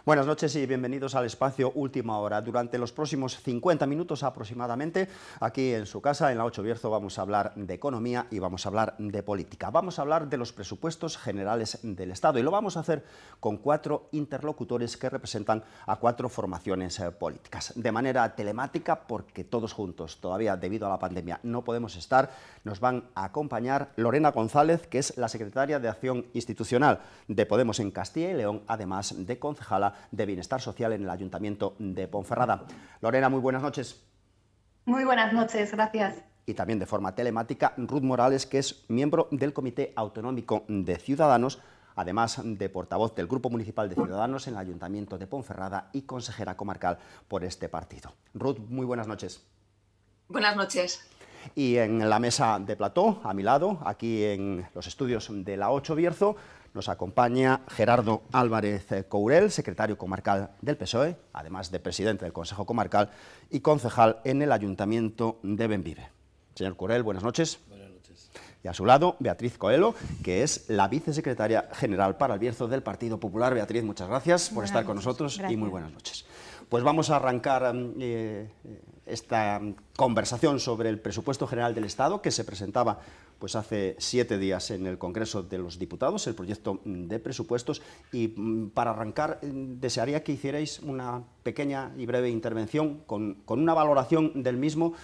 Buenas noches y bienvenidos al espacio Última Hora. Durante los próximos 50 minutos aproximadamente, aquí en su casa, en la 8 Bierzo, vamos a hablar de economía y vamos a hablar de política. Vamos a hablar de los presupuestos generales del Estado y lo vamos a hacer con 4 interlocutores que representan a 4 formaciones políticas. De manera telemática, porque todos juntos, todavía debido a la pandemia, no podemos estar, nos van a acompañar Lorena González, que es la secretaria de Acción Institucional de Podemos en Castilla y León, además de concejala de Bienestar Social en el Ayuntamiento de Ponferrada. Lorena, muy buenas noches. Muy buenas noches, gracias. Y también de forma telemática, Ruth Morales, que es miembro del Comité Autonómico de Ciudadanos, además de portavoz del Grupo Municipal de Ciudadanos en el Ayuntamiento de Ponferrada y consejera comarcal por este partido. Ruth, muy buenas noches. Buenas noches. Y en la mesa de plató, a mi lado, aquí en los estudios de la 8 Bierzo, nos acompaña Gerardo Álvarez Courel, secretario comarcal del PSOE, además de presidente del Consejo Comarcal y concejal en el Ayuntamiento de Bembibre. Señor Courel, buenas noches. Buenas noches. Y a su lado, Beatriz Coelho, que es la vicesecretaria general para el Bierzo del Partido Popular. Beatriz, muchas gracias por estar con nosotros y muy buenas noches. Pues vamos a arrancar esta conversación sobre el presupuesto general del Estado, que se presentaba pues hace 7 días en el Congreso de los Diputados, el proyecto de presupuestos, y para arrancar desearía que hicierais una pequeña y breve intervención con una valoración del mismo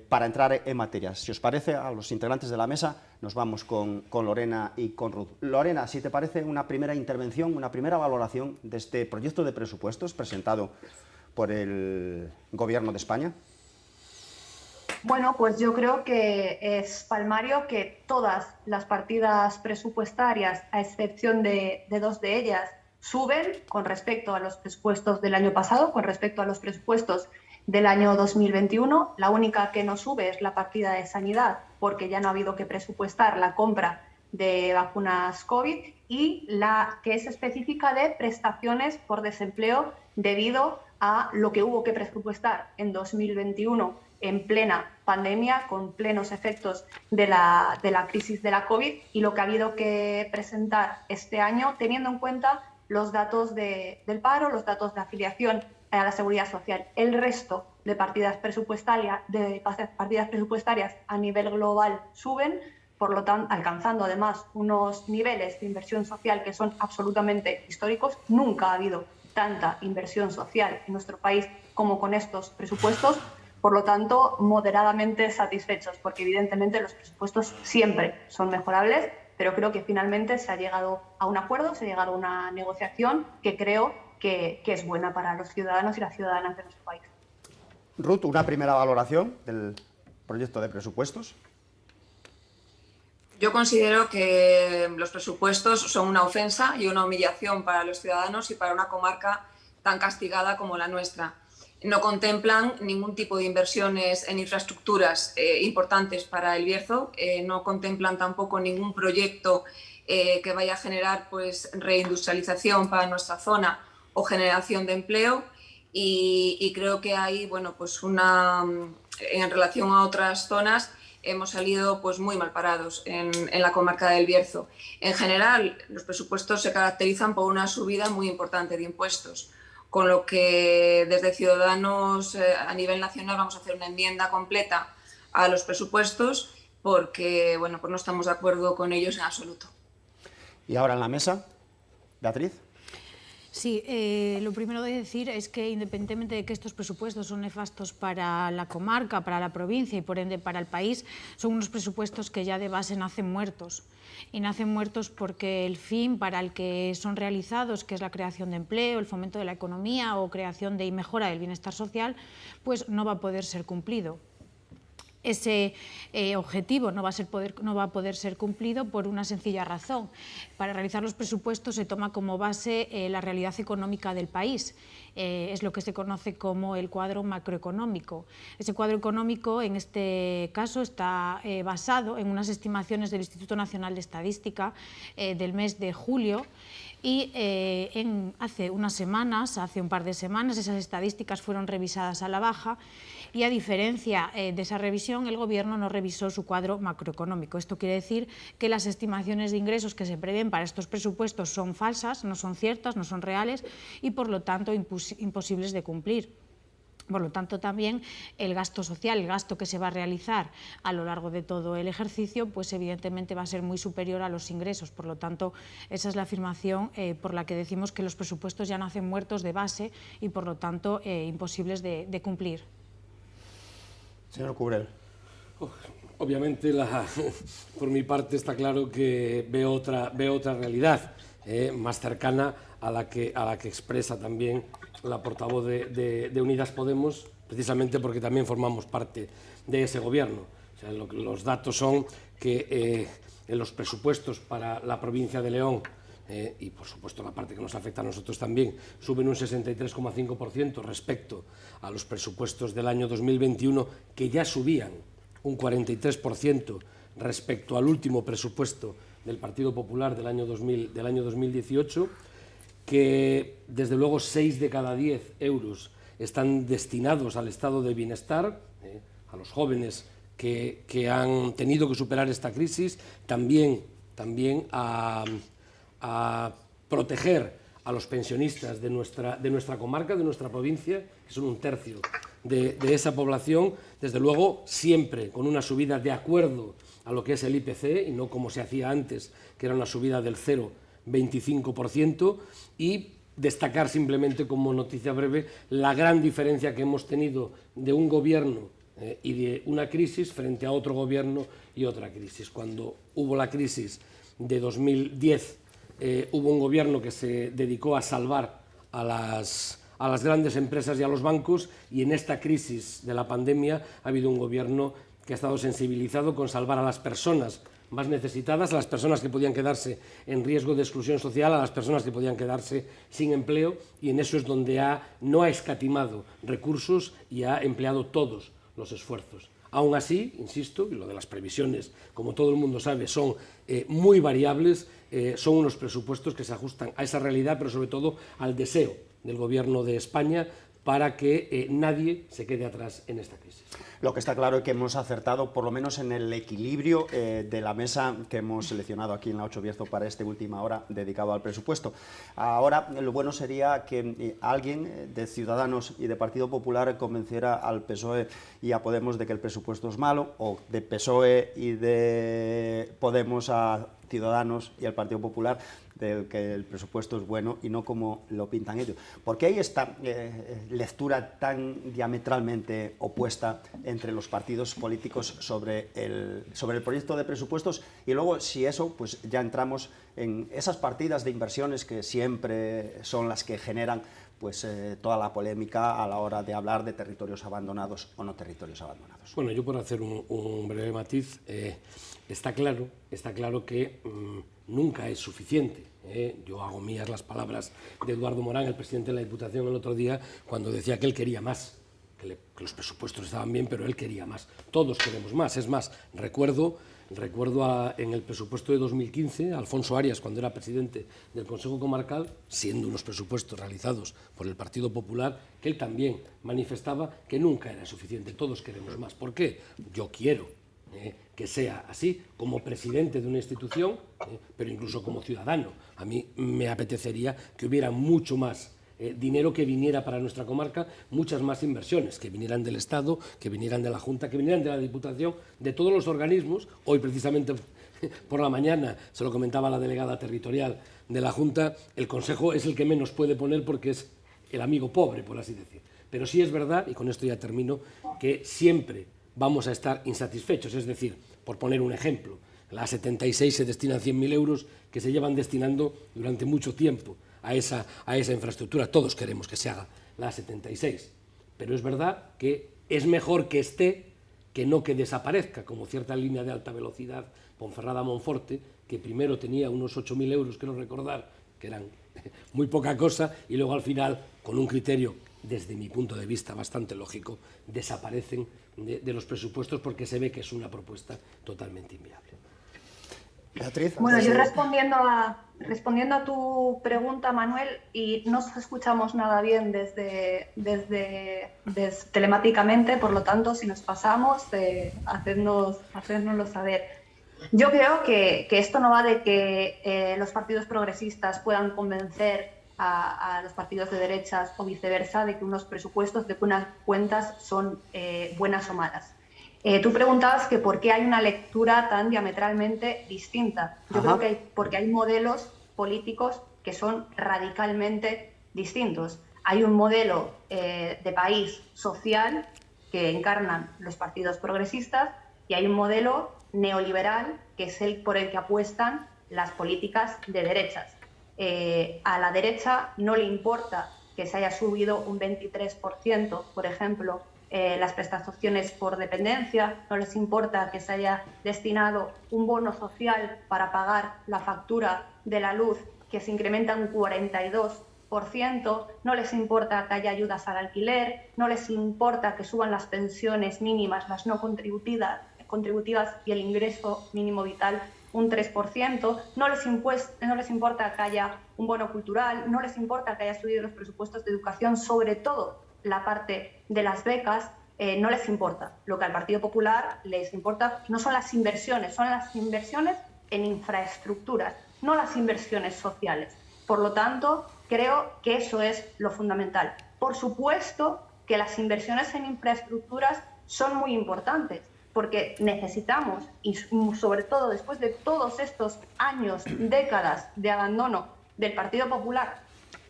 para entrar en materia. Si os parece, a los integrantes de la mesa, nos vamos con Lorena y con Ruth. Lorena, si te parece, una primera intervención, una primera valoración de este proyecto de presupuestos presentado por el Gobierno de España. Bueno, pues yo creo que es palmario que todas las partidas presupuestarias, a excepción de 2 de ellas, suben con respecto a los presupuestos del año pasado, con respecto a los presupuestos del año 2021. La única que no sube es la partida de sanidad, porque ya no ha habido que presupuestar la compra de vacunas COVID, y la que es específica de prestaciones por desempleo debido a lo que hubo que presupuestar en 2021 en plena pandemia, con plenos efectos de la crisis de la COVID, y lo que ha habido que presentar este año, teniendo en cuenta los datos del paro, los datos de afiliación a la Seguridad Social. El resto de partidas presupuestarias a nivel global suben, por lo tanto, alcanzando además unos niveles de inversión social que son absolutamente históricos. Nunca ha habido tanta inversión social en nuestro país como con estos presupuestos. Por lo tanto, moderadamente satisfechos, porque evidentemente los presupuestos siempre son mejorables, pero creo que finalmente se ha llegado a un acuerdo, se ha llegado a una negociación que creo que es buena para los ciudadanos y las ciudadanas de nuestro país. Ruth, una primera valoración del proyecto de presupuestos. Yo considero que los presupuestos son una ofensa y una humillación para los ciudadanos y para una comarca tan castigada como la nuestra. No contemplan ningún tipo de inversiones en infraestructuras importantes para el Bierzo, no contemplan tampoco ningún proyecto que vaya a generar pues, reindustrialización para nuestra zona o generación de empleo, y creo que hay, bueno, pues en relación a otras zonas, hemos salido pues, muy mal parados en la comarca del Bierzo. En general, los presupuestos se caracterizan por una subida muy importante de impuestos, con lo que desde Ciudadanos a nivel nacional vamos a hacer una enmienda completa a los presupuestos, porque bueno, pues no estamos de acuerdo con ellos en absoluto. Y ahora en la mesa, Beatriz. Sí, lo primero de decir es que independientemente de que estos presupuestos son nefastos para la comarca, para la provincia y por ende para el país, son unos presupuestos que ya de base nacen muertos. Y nacen muertos porque el fin para el que son realizados, que es la creación de empleo, el fomento de la economía o creación de y mejora del bienestar social, pues no va a poder ser cumplido. Ese objetivo no va a poder ser cumplido por una sencilla razón. Para realizar los presupuestos se toma como base la realidad económica del país. Es lo que se conoce como el cuadro macroeconómico. Ese cuadro económico, en este caso, está basado en unas estimaciones del Instituto Nacional de Estadística del mes de julio, y hace unas semanas, hace un par de semanas, esas estadísticas fueron revisadas a la baja y, a diferencia de esa revisión, el Gobierno no revisó su cuadro macroeconómico. Esto quiere decir que las estimaciones de ingresos que se prevén para estos presupuestos son falsas, no son ciertas, no son reales y, por lo tanto, imposibles de cumplir. Por lo tanto, también el gasto social, el gasto que se va a realizar a lo largo de todo el ejercicio, pues evidentemente va a ser muy superior a los ingresos. Por lo tanto, esa es la afirmación por la que decimos que los presupuestos ya nacen muertos de base y, por lo tanto, imposibles de cumplir. Señor Cubrel. Obviamente, por mi parte, está claro que veo otra realidad más cercana a la que expresa también la portavoz de Unidas Podemos, precisamente porque también formamos parte de ese gobierno. O sea, los datos son que en los presupuestos para la provincia de León, y por supuesto la parte que nos afecta a nosotros también, suben un 63,5% respecto a los presupuestos del año 2021, que ya subían un 43% respecto al último presupuesto del Partido Popular del año 2018, que desde luego 6 de cada 10 euros están destinados al estado de bienestar, a los jóvenes que han tenido que superar esta crisis, también a proteger a los pensionistas de nuestra comarca, de nuestra provincia, que son un tercio de esa población, desde luego siempre con una subida de acuerdo a lo que es el IPC y no como se hacía antes, que era una subida del 0,25%, y destacar simplemente como noticia breve la gran diferencia que hemos tenido de un gobierno y de una crisis frente a otro gobierno y otra crisis. Cuando hubo la crisis de 2010, hubo un gobierno que se dedicó a salvar a las grandes empresas y a los bancos, y en esta crisis de la pandemia ha habido un gobierno que ha estado sensibilizado con salvar a las personas más necesitadas, a las personas que podían quedarse en riesgo de exclusión social, a las personas que podían quedarse sin empleo, y en eso es donde no ha escatimado recursos y ha empleado todos los esfuerzos. Aún así, insisto, y lo de las previsiones, como todo el mundo sabe, son muy variables, son unos presupuestos que se ajustan a esa realidad, pero sobre todo al deseo del Gobierno de España para que nadie se quede atrás en esta crisis. Lo que está claro es que hemos acertado, por lo menos en el equilibrio de la mesa que hemos seleccionado aquí en la 8 Bierzo para esta última hora dedicado al presupuesto. Ahora, lo bueno sería que alguien de Ciudadanos y de Partido Popular convenciera al PSOE y a Podemos de que el presupuesto es malo, o de PSOE y de Podemos a Ciudadanos y al Partido Popular de que el presupuesto es bueno y no como lo pintan ellos. ¿Por qué hay esta lectura tan diametralmente opuesta entre los partidos políticos sobre el proyecto de presupuestos? Y luego, si eso, pues ya entramos en esas partidas de inversiones que siempre son las que generan pues toda la polémica a la hora de hablar de territorios abandonados o no territorios abandonados. Bueno, yo por hacer un breve matiz, está claro que nunca es suficiente. Yo hago mías las palabras de Eduardo Morán, el presidente de la Diputación, el otro día, cuando decía que él quería más, que los presupuestos estaban bien, pero él quería más. Todos queremos más. Es más, recuerdo en el presupuesto de 2015, a Alfonso Arias, cuando era presidente del Consejo Comarcal, siendo unos presupuestos realizados por el Partido Popular, que él también manifestaba que nunca era suficiente. Todos queremos más. ¿Por qué? Yo quiero que sea así, como presidente de una institución, pero incluso como ciudadano. A mí me apetecería que hubiera mucho más dinero que viniera para nuestra comarca, muchas más inversiones, que vinieran del Estado, que vinieran de la Junta, que vinieran de la Diputación, de todos los organismos. Hoy, precisamente, por la mañana, se lo comentaba la delegada territorial de la Junta, el Consejo es el que menos puede poner porque es el amigo pobre, por así decir. Pero sí es verdad, y con esto ya termino, que siempre vamos a estar insatisfechos. Es decir, por poner un ejemplo, la A76 se destinan 100.000 euros que se llevan destinando durante mucho tiempo a esa infraestructura. Todos queremos que se haga la A76, pero es verdad que es mejor que esté que no que desaparezca, como cierta línea de alta velocidad Ponferrada-Monforte, que primero tenía unos 8.000 euros, quiero recordar, que eran muy poca cosa, y luego al final, con un criterio, desde mi punto de vista bastante lógico, desaparecen de los presupuestos porque se ve que es una propuesta totalmente inviable. Beatriz. Bueno, yo respondiendo a tu pregunta, Manuel, y no escuchamos nada bien desde telemáticamente, por lo tanto, si nos pasamos, hacérnoslo saber. Yo creo que esto no va de que los partidos progresistas puedan convencer a los partidos de derechas o viceversa de que unos presupuestos, de que unas cuentas son buenas o malas. Tú preguntabas que por qué hay una lectura tan diametralmente distinta. Yo creo que porque hay modelos políticos que son radicalmente distintos. Hay un modelo de país social que encarnan los partidos progresistas y hay un modelo neoliberal que es el por el que apuestan las políticas de derechas. A la derecha no le importa que se haya subido un 23%, por ejemplo, las prestaciones por dependencia, no les importa que se haya destinado un bono social para pagar la factura de la luz que se incrementa un 42%, no les importa que haya ayudas al alquiler, no les importa que suban las pensiones mínimas, las no contributivas y el ingreso mínimo vital un 3%, no les importa que haya un bono cultural, no les importa que haya subido los presupuestos de educación, sobre todo la parte de las becas, no les importa. Lo que al Partido Popular les importa no son las inversiones, son las inversiones en infraestructuras, no las inversiones sociales. Por lo tanto, creo que eso es lo fundamental. Por supuesto que las inversiones en infraestructuras son muy importantes, porque necesitamos, y sobre todo después de todos estos años, décadas de abandono del Partido Popular,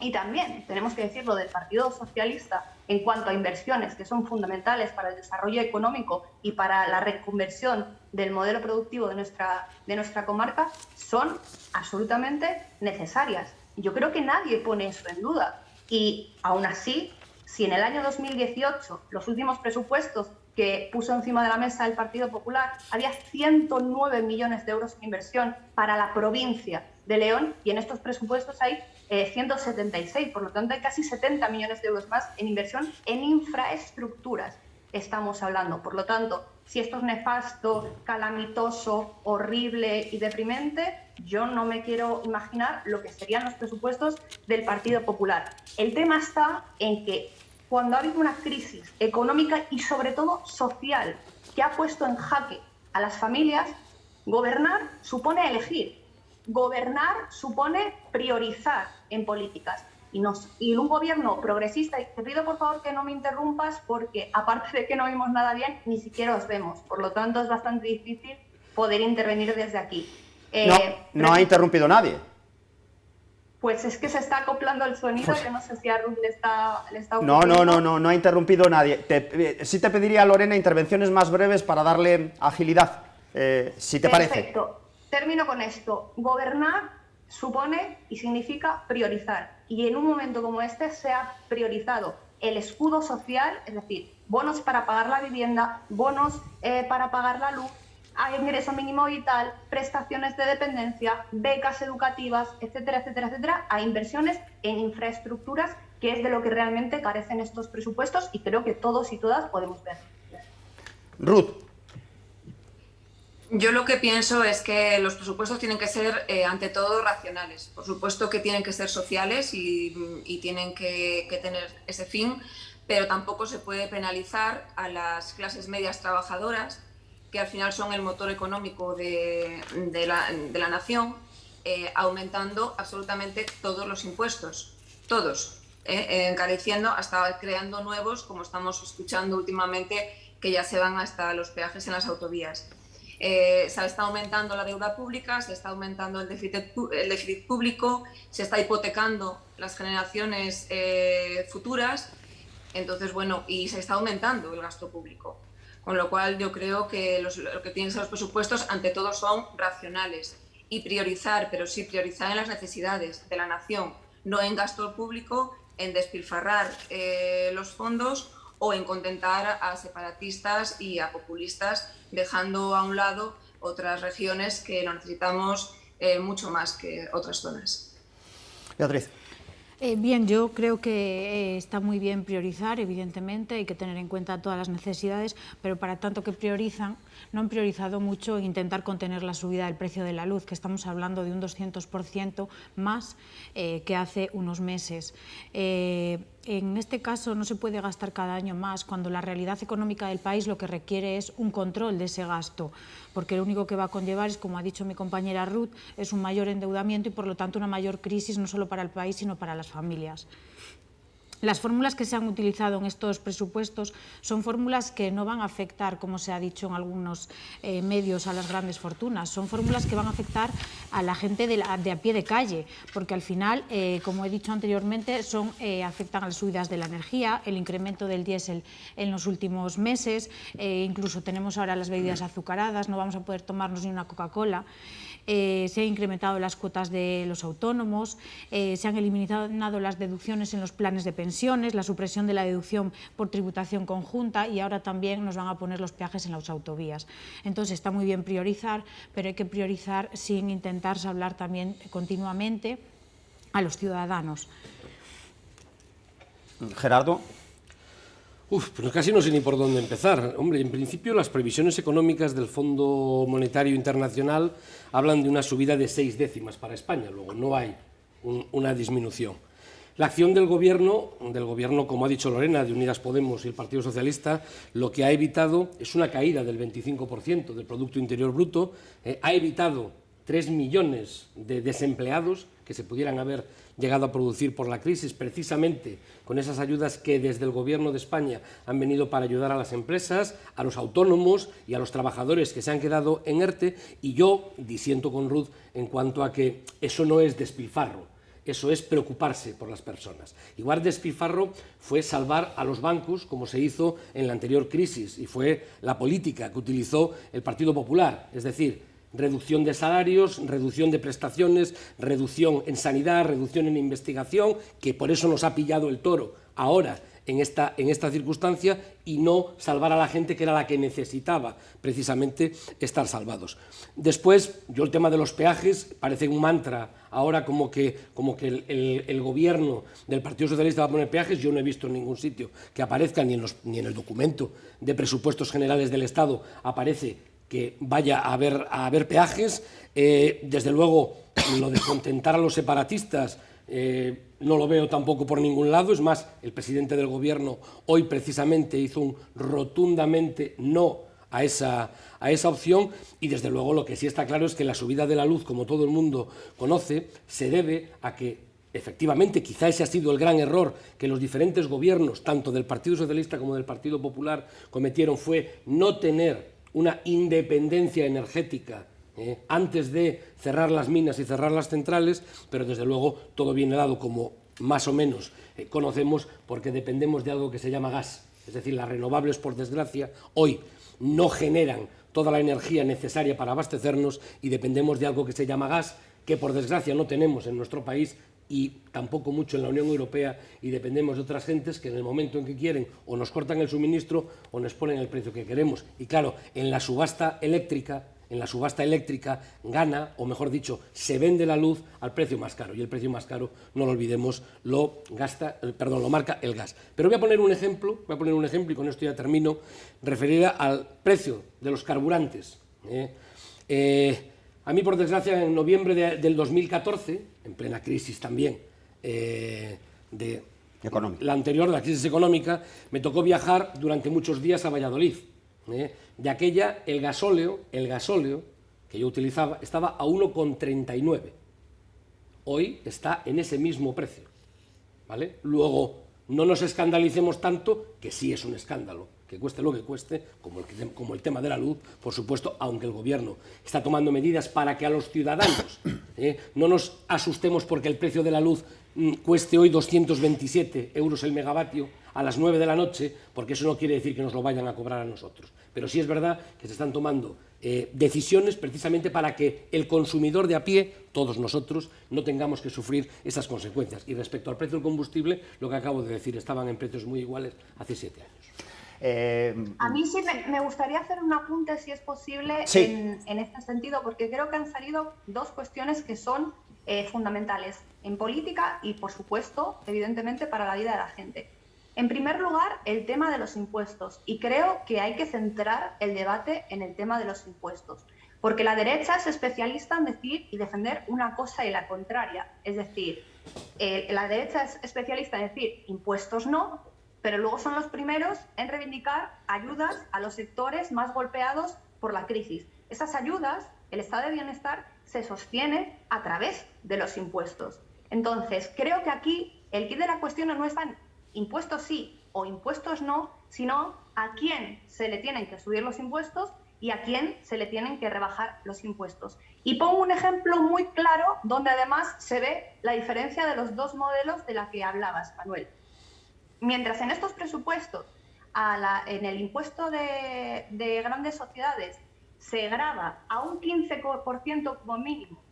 y también tenemos que decirlo del Partido Socialista en cuanto a inversiones que son fundamentales para el desarrollo económico y para la reconversión del modelo productivo de nuestra comarca, son absolutamente necesarias. Yo creo que nadie pone eso en duda. Y aún así, si en el año 2018, los últimos presupuestos que puso encima de la mesa el Partido Popular, había 109 millones de euros en inversión para la provincia de León, y en estos presupuestos hay 176, por lo tanto hay casi 70 millones de euros más en inversión en infraestructuras, estamos hablando. Por lo tanto, si esto es nefasto, calamitoso, horrible y deprimente, yo no me quiero imaginar lo que serían los presupuestos del Partido Popular. El tema está en que cuando ha habido una crisis económica y sobre todo social que ha puesto en jaque a las familias, gobernar supone elegir. Gobernar supone priorizar en políticas. Y un gobierno progresista, y te pido por favor que no me interrumpas porque aparte de que no vimos nada bien, ni siquiera os vemos. Por lo tanto, es bastante difícil poder intervenir desde aquí. No ha interrumpido nadie. Pues es que se está acoplando el sonido, yo no sé si a Ruth le está ocurriendo. No ha interrumpido nadie. Sí te pediría, Lorena, intervenciones más breves para darle agilidad, si te parece. Perfecto. Termino con esto. Gobernar supone y significa priorizar. Y en un momento como este se ha priorizado el escudo social, es decir, bonos para pagar la vivienda, bonos para pagar la luz, ingreso mínimo vital, prestaciones de dependencia, becas educativas, etcétera, etcétera, etcétera, a inversiones en infraestructuras, que es de lo que realmente carecen estos presupuestos y creo que todos y todas podemos ver. Ruth. Yo lo que pienso es que los presupuestos tienen que ser, ante todo, racionales. Por supuesto que tienen que ser sociales y tienen que tener ese fin, pero tampoco se puede penalizar a las clases medias trabajadoras, que al final son el motor económico de la nación, aumentando absolutamente todos los impuestos, todos, encareciendo hasta creando nuevos, como estamos escuchando últimamente, que ya se van hasta los peajes en las autovías. Se está aumentando la deuda pública, se está aumentando el déficit público, se está hipotecando las generaciones futuras, entonces, bueno, y se está aumentando el gasto público. Con lo cual yo creo que lo que tienen los presupuestos ante todo son racionales y priorizar, pero sí priorizar en las necesidades de la nación, no en gasto público, en despilfarrar los fondos o en contentar a separatistas y a populistas, dejando a un lado otras regiones que lo necesitamos mucho más que otras zonas. Beatriz. Bien, yo creo que está muy bien priorizar, evidentemente, hay que tener en cuenta todas las necesidades, pero para tanto que priorizan, no han priorizado mucho en intentar contener la subida del precio de la luz, que estamos hablando de un 200% más que hace unos meses. En este caso no se puede gastar cada año más cuando la realidad económica del país lo que requiere es un control de ese gasto, porque lo único que va a conllevar es, como ha dicho mi compañera Ruth, es un mayor endeudamiento y por lo tanto una mayor crisis no solo para el país sino para las familias. Las fórmulas que se han utilizado en estos presupuestos son fórmulas que no van a afectar, como se ha dicho en algunos medios, a las grandes fortunas. Son fórmulas que van a afectar a la gente de a pie de calle, porque al final, como he dicho anteriormente, afectan a las subidas de la energía, el incremento del diésel en los últimos meses, incluso tenemos ahora las bebidas azucaradas, no vamos a poder tomarnos ni una Coca-Cola. Se han incrementado las cuotas de los autónomos, se han eliminado las deducciones en los planes de pensiones, la supresión de la deducción por tributación conjunta y ahora también nos van a poner los peajes en las autovías. Entonces está muy bien priorizar, pero hay que priorizar sin intentar hablar también continuamente a los ciudadanos. Gerardo. Pues casi no sé ni por dónde empezar. Hombre, en principio las previsiones económicas del Fondo Monetario Internacional hablan de una subida de 6 décimas para España, luego no hay una disminución. La acción del gobierno, como ha dicho Lorena, de Unidas Podemos y el Partido Socialista, lo que ha evitado es una caída del 25% del Producto Interior Bruto, ha evitado 3 millones de desempleados que se pudieran haber llegado a producir por la crisis, precisamente con esas ayudas que desde el Gobierno de España han venido para ayudar a las empresas, a los autónomos y a los trabajadores que se han quedado en ERTE, y yo disiento con Ruth en cuanto a que eso no es despilfarro, eso es preocuparse por las personas. Igual despilfarro fue salvar a los bancos, como se hizo en la anterior crisis, y fue la política que utilizó el Partido Popular, es decir, reducción de salarios, reducción de prestaciones, reducción en sanidad, reducción en investigación, que por eso nos ha pillado el toro ahora en esta circunstancia, y no salvar a la gente que era la que necesitaba precisamente estar salvados. Después, yo el tema de los peajes parece un mantra ahora como que el gobierno del Partido Socialista va a poner peajes. Yo no he visto en ningún sitio que aparezca, ni en el documento de presupuestos generales del Estado aparece que vaya a haber peajes. Desde luego, lo de contentar a los separatistas no lo veo tampoco por ningún lado. Es más, el presidente del Gobierno hoy precisamente hizo un rotundamente no a esa opción, y desde luego lo que sí está claro es que la subida de la luz, como todo el mundo conoce, se debe a que efectivamente, quizá ese ha sido el gran error que los diferentes gobiernos, tanto del Partido Socialista como del Partido Popular, cometieron, fue no tener una independencia energética antes de cerrar las minas y cerrar las centrales, pero desde luego todo viene dado, como más o menos conocemos, porque dependemos de algo que se llama gas. Es decir, las renovables, por desgracia, hoy no generan toda la energía necesaria para abastecernos y dependemos de algo que se llama gas, que por desgracia no tenemos en nuestro país y tampoco mucho en la Unión Europea, y dependemos de otras gentes que en el momento en que quieren o nos cortan el suministro o nos ponen el precio que queremos. Y claro, en la subasta eléctrica gana, o mejor dicho, se vende la luz al precio más caro, y el precio más caro, no lo olvidemos, lo marca el gas. Pero voy a poner un ejemplo, y con esto ya termino, referida al precio de los carburantes. A mí, por desgracia, en noviembre del 2014, en plena crisis también la anterior, de la crisis económica, me tocó viajar durante muchos días a Valladolid. De aquella, el gasóleo que yo utilizaba estaba a 1,39. Hoy está en ese mismo precio, ¿vale? Luego, no nos escandalicemos tanto, que sí es un escándalo, que cueste lo que cueste, como el tema de la luz, por supuesto, aunque el Gobierno está tomando medidas para que a los ciudadanos no nos asustemos porque el precio de la luz cueste hoy 227 euros el megavatio a las 9 de la noche, porque eso no quiere decir que nos lo vayan a cobrar a nosotros. Pero sí es verdad que se están tomando decisiones precisamente para que el consumidor de a pie, todos nosotros, no tengamos que sufrir esas consecuencias. Y respecto al precio del combustible, lo que acabo de decir, estaban en precios muy iguales hace 7 años. A mí sí me gustaría hacer un apunte, si es posible, sí, en este sentido, porque creo que han salido dos cuestiones que son fundamentales en política y, por supuesto, evidentemente, para la vida de la gente. En primer lugar, el tema de los impuestos. Y creo que hay que centrar el debate en el tema de los impuestos. Porque la derecha es especialista en decir y defender una cosa y la contraria. Es decir, la derecha es especialista en decir impuestos no, pero luego son los primeros en reivindicar ayudas a los sectores más golpeados por la crisis. Esas ayudas, el estado de bienestar, se sostiene a través de los impuestos. Entonces, creo que aquí el quid de la cuestión no está en impuestos sí o impuestos no, sino a quién se le tienen que subir los impuestos y a quién se le tienen que rebajar los impuestos. Y pongo un ejemplo muy claro donde además se ve la diferencia de los dos modelos de la que hablabas, Manuel. Mientras en estos presupuestos, en el impuesto de grandes sociedades, se grava a un 15% como mínimo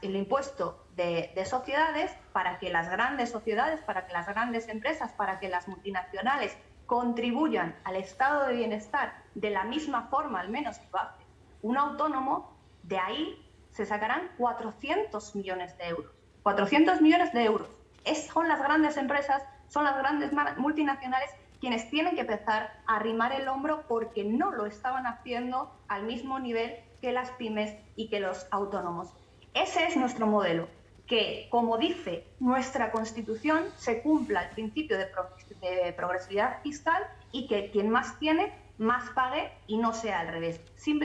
el impuesto de sociedades para que las grandes sociedades, para que las grandes empresas, para que las multinacionales contribuyan al estado de bienestar de la misma forma, al menos que lo hace un autónomo, de ahí se sacarán 400 millones de euros. 400 millones de euros. Son las grandes empresas, son las grandes multinacionales quienes tienen que empezar a arrimar el hombro porque no lo estaban haciendo al mismo nivel que las pymes y que los autónomos. Ese es nuestro modelo, que, como dice nuestra Constitución, se cumpla el principio de progresividad fiscal y que quien más tiene, más pague y no sea al revés.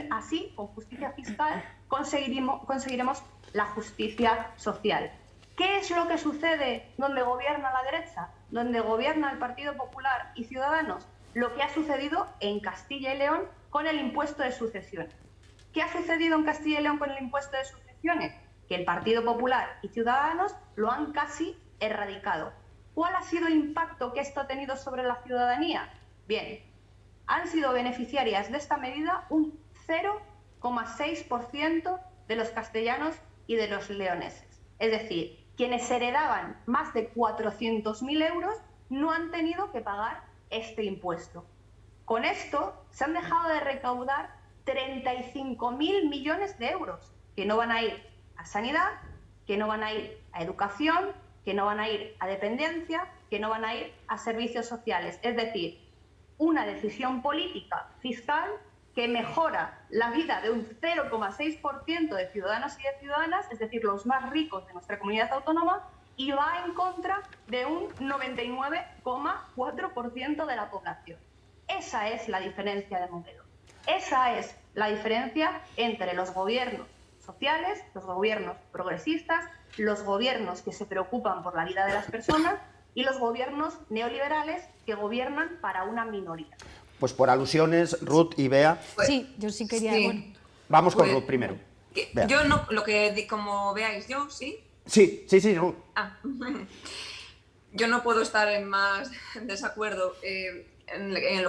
Así, con justicia fiscal, conseguiremos la justicia social. ¿Qué es lo que sucede donde gobierna la derecha? Donde gobierna el Partido Popular y Ciudadanos. Lo que ha sucedido en Castilla y León con el impuesto de sucesiones. ¿Qué ha sucedido en Castilla y León con el impuesto de sucesiones? Que el Partido Popular y Ciudadanos lo han casi erradicado. ¿Cuál ha sido el impacto que esto ha tenido sobre la ciudadanía? Bien, han sido beneficiarias de esta medida un 0,6% de los castellanos y de los leoneses. Es decir, quienes heredaban más de 400.000 euros no han tenido que pagar este impuesto. Con esto se han dejado de recaudar 35.000 millones de euros que no van a ir a sanidad, que no van a ir a educación, que no van a ir a dependencia, que no van a ir a servicios sociales. Es decir, una decisión política fiscal que mejora la vida de un 0,6% de ciudadanos y de ciudadanas, es decir, los más ricos de nuestra comunidad autónoma, y va en contra de un 99,4% de la población. Esa es la diferencia de modelo. Esa es la diferencia entre los gobiernos sociales, los gobiernos progresistas, los gobiernos que se preocupan por la vida de las personas y los gobiernos neoliberales que gobiernan para una minoría. Pues por alusiones, Ruth y Bea. Sí, yo sí quería... Sí. Bueno. Vamos con Ruth primero. Yo no, como veáis, yo, ¿sí? Sí, Ruth. Yo no puedo estar en más desacuerdo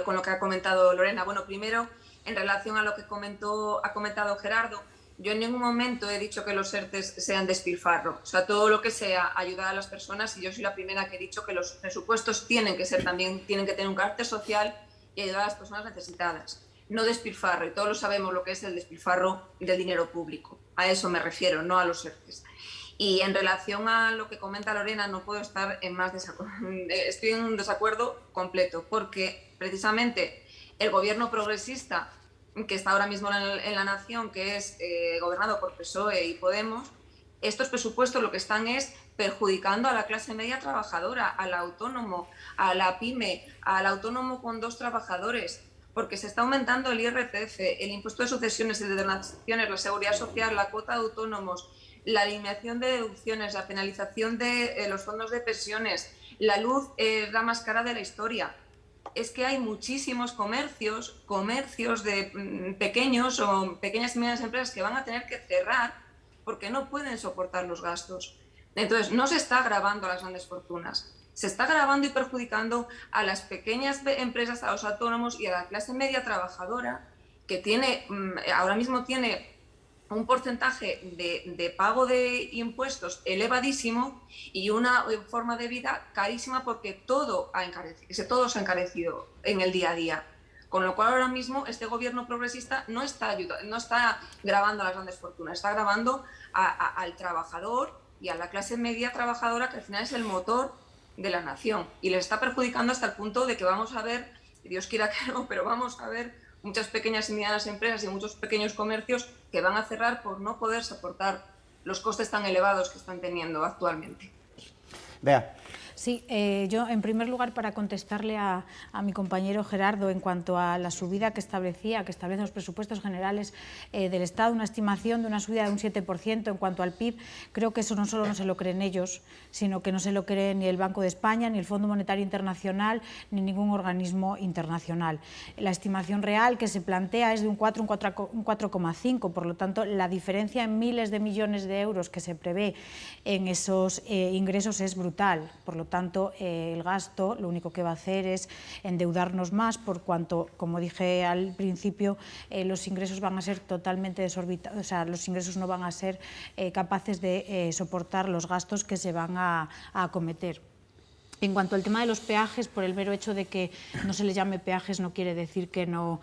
con lo que ha comentado Lorena. Bueno, primero, en relación a lo que ha comentado Gerardo, yo en ningún momento he dicho que los ERTEs sean despilfarro. O sea, todo lo que sea ayudar a las personas, y yo soy la primera que he dicho que los presupuestos tienen que tener un carácter social y ayudar a las personas necesitadas. No despilfarro, y todos lo sabemos lo que es el despilfarro del dinero público. A eso me refiero, no a los ERTEs. Y en relación a lo que comenta Lorena, no puedo estar en más desacuerdo. Estoy en un desacuerdo completo, porque precisamente el gobierno progresista que está ahora mismo en la nación, que es gobernado por PSOE y Podemos, estos presupuestos lo que están es perjudicando a la clase media trabajadora, al autónomo, a la pyme, al autónomo con 2 trabajadores, porque se está aumentando el IRPF, el impuesto de sucesiones, el de donaciones, la seguridad social, la cuota de autónomos, la eliminación de deducciones, la penalización de los fondos de pensiones, la luz es la más cara de la historia. Es que hay muchísimos comercios de pequeños o pequeñas y medianas empresas que van a tener que cerrar porque no pueden soportar los gastos. Entonces, no se está gravando a las grandes fortunas, se está gravando y perjudicando a las pequeñas empresas, a los autónomos y a la clase media trabajadora, que ahora mismo tiene un porcentaje de pago de impuestos elevadísimo y una forma de vida carísima, porque todo se ha encarecido en el día a día. Con lo cual ahora mismo este gobierno progresista no está gravando a las grandes fortunas, está gravando al trabajador, y a la clase media trabajadora, que al final es el motor de la nación, y les está perjudicando hasta el punto de que vamos a ver, Dios quiera que no, pero vamos a ver muchas pequeñas y medianas empresas y muchos pequeños comercios que van a cerrar por no poder soportar los costes tan elevados que están teniendo actualmente. Bea. Sí, yo en primer lugar para contestarle a mi compañero Gerardo en cuanto a la subida que establecen los presupuestos generales del Estado, una estimación de una subida de un 7% en cuanto al PIB, creo que eso no solo no se lo creen ellos, sino que no se lo cree ni el Banco de España, ni el Fondo Monetario Internacional, ni ningún organismo internacional. La estimación real que se plantea es de un 4, un 4,5, por lo tanto la diferencia en miles de millones de euros que se prevé en esos ingresos es brutal. Por lo tanto, el gasto lo único que va a hacer es endeudarnos más, por cuanto, como dije al principio, los ingresos van a ser totalmente desorbitados, o sea, los ingresos no van a ser capaces de soportar los gastos que se van a acometer. En cuanto al tema de los peajes, por el mero hecho de que no se les llame peajes no quiere decir que no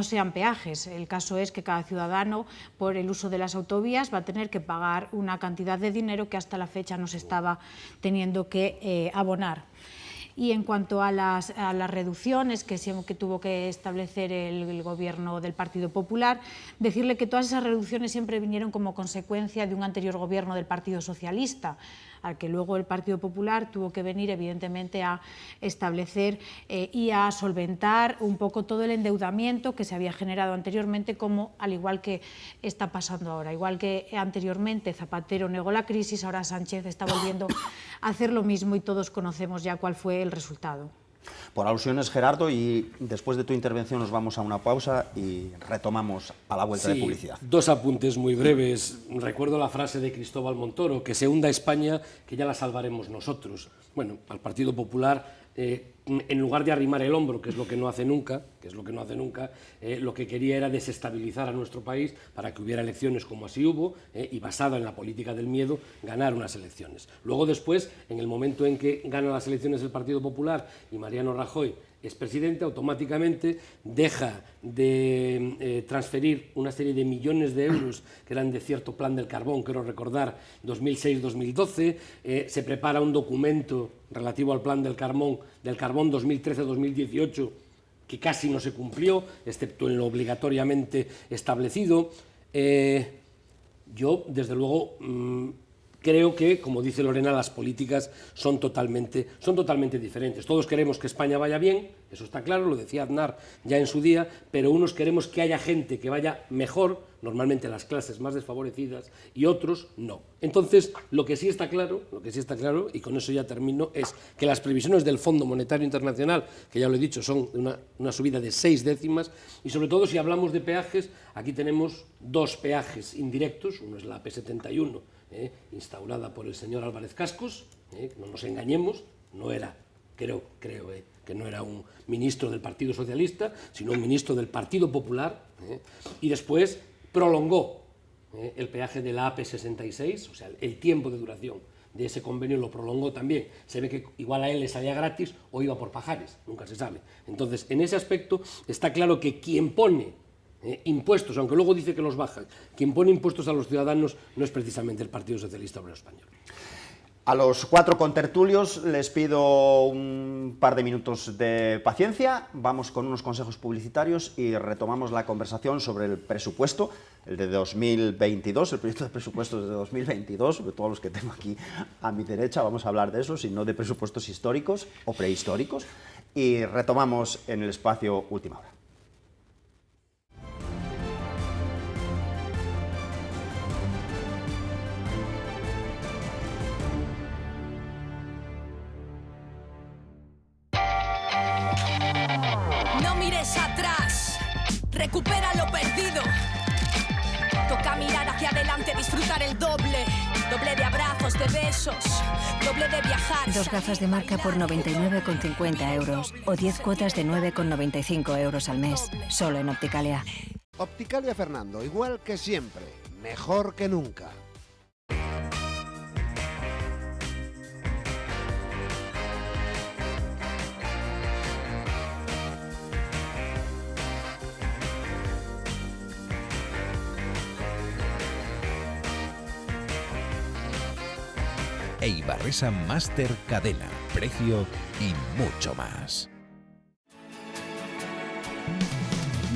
sean peajes. El caso es que cada ciudadano, por el uso de las autovías, va a tener que pagar una cantidad de dinero que hasta la fecha no se estaba teniendo que abonar. Y en cuanto a las reducciones que tuvo que establecer el gobierno del Partido Popular, decirle que todas esas reducciones siempre vinieron como consecuencia de un anterior gobierno del Partido Socialista, al que luego el Partido Popular tuvo que venir evidentemente a establecer y a solventar un poco todo el endeudamiento que se había generado anteriormente, como al igual que está pasando ahora. Igual que anteriormente Zapatero negó la crisis, ahora Sánchez está volviendo a hacer lo mismo y todos conocemos ya cuál fue el resultado. Por alusiones, Gerardo, y después de tu intervención nos vamos a una pausa y retomamos a la vuelta de publicidad. Dos apuntes muy breves. Recuerdo la frase de Cristóbal Montoro, que se hunda España, que ya la salvaremos nosotros. Bueno, al Partido Popular, en lugar de arrimar el hombro, que es lo que no hace nunca, lo que quería era desestabilizar a nuestro país para que hubiera elecciones como así hubo, y basada en la política del miedo, ganar unas elecciones. Luego después, en el momento en que gana las elecciones el Partido Popular y Mariano Rajoy es presidente, automáticamente deja de transferir una serie de millones de euros que eran de cierto plan del carbón, quiero recordar, 2006-2012, se prepara un documento relativo al plan del carbón 2013-2018, que casi no se cumplió, excepto en lo obligatoriamente establecido. Yo, desde luego, creo que, como dice Lorena, las políticas son totalmente diferentes. Todos queremos que España vaya bien, eso está claro, lo decía Aznar ya en su día, pero unos queremos que haya gente que vaya mejor, normalmente las clases más desfavorecidas, y otros no. Entonces, lo que sí está claro, y con eso ya termino, es que las previsiones del Fondo Monetario Internacional, que ya lo he dicho, son una subida de 6 décimas, y sobre todo si hablamos de peajes, aquí tenemos dos peajes indirectos, uno es la AP71, instaurada por el señor Álvarez Cascos, no nos engañemos, no era, creo que no era un ministro del Partido Socialista, sino un ministro del Partido Popular, y después prolongó el peaje de la AP66, o sea, el tiempo de duración de ese convenio lo prolongó también. Se ve que igual a él le salía gratis o iba por pajares, nunca se sabe. Entonces, en ese aspecto está claro que quien pone impuestos, aunque luego dice que los baja, quien pone impuestos a los ciudadanos no es precisamente el Partido Socialista Obrero Español. A los 4 contertulios les pido un par de minutos de paciencia, vamos con unos consejos publicitarios y retomamos la conversación sobre el presupuesto, el de 2022, el proyecto de presupuestos de 2022, sobre todos los que tengo aquí a mi derecha, vamos a hablar de eso, sino de presupuestos históricos o prehistóricos, y retomamos en el espacio Última Hora. Atrás, recupera lo perdido. Toca mirar hacia adelante, disfrutar el doble de abrazos, de besos, doble de viajar. 2 gafas de marca por 99,50 euros o 10 cuotas de 9,95 euros al mes, solo en Opticalia. Opticalia Fernando, igual que siempre, mejor que nunca. e Ibarresa Master Cadena, precio y mucho más.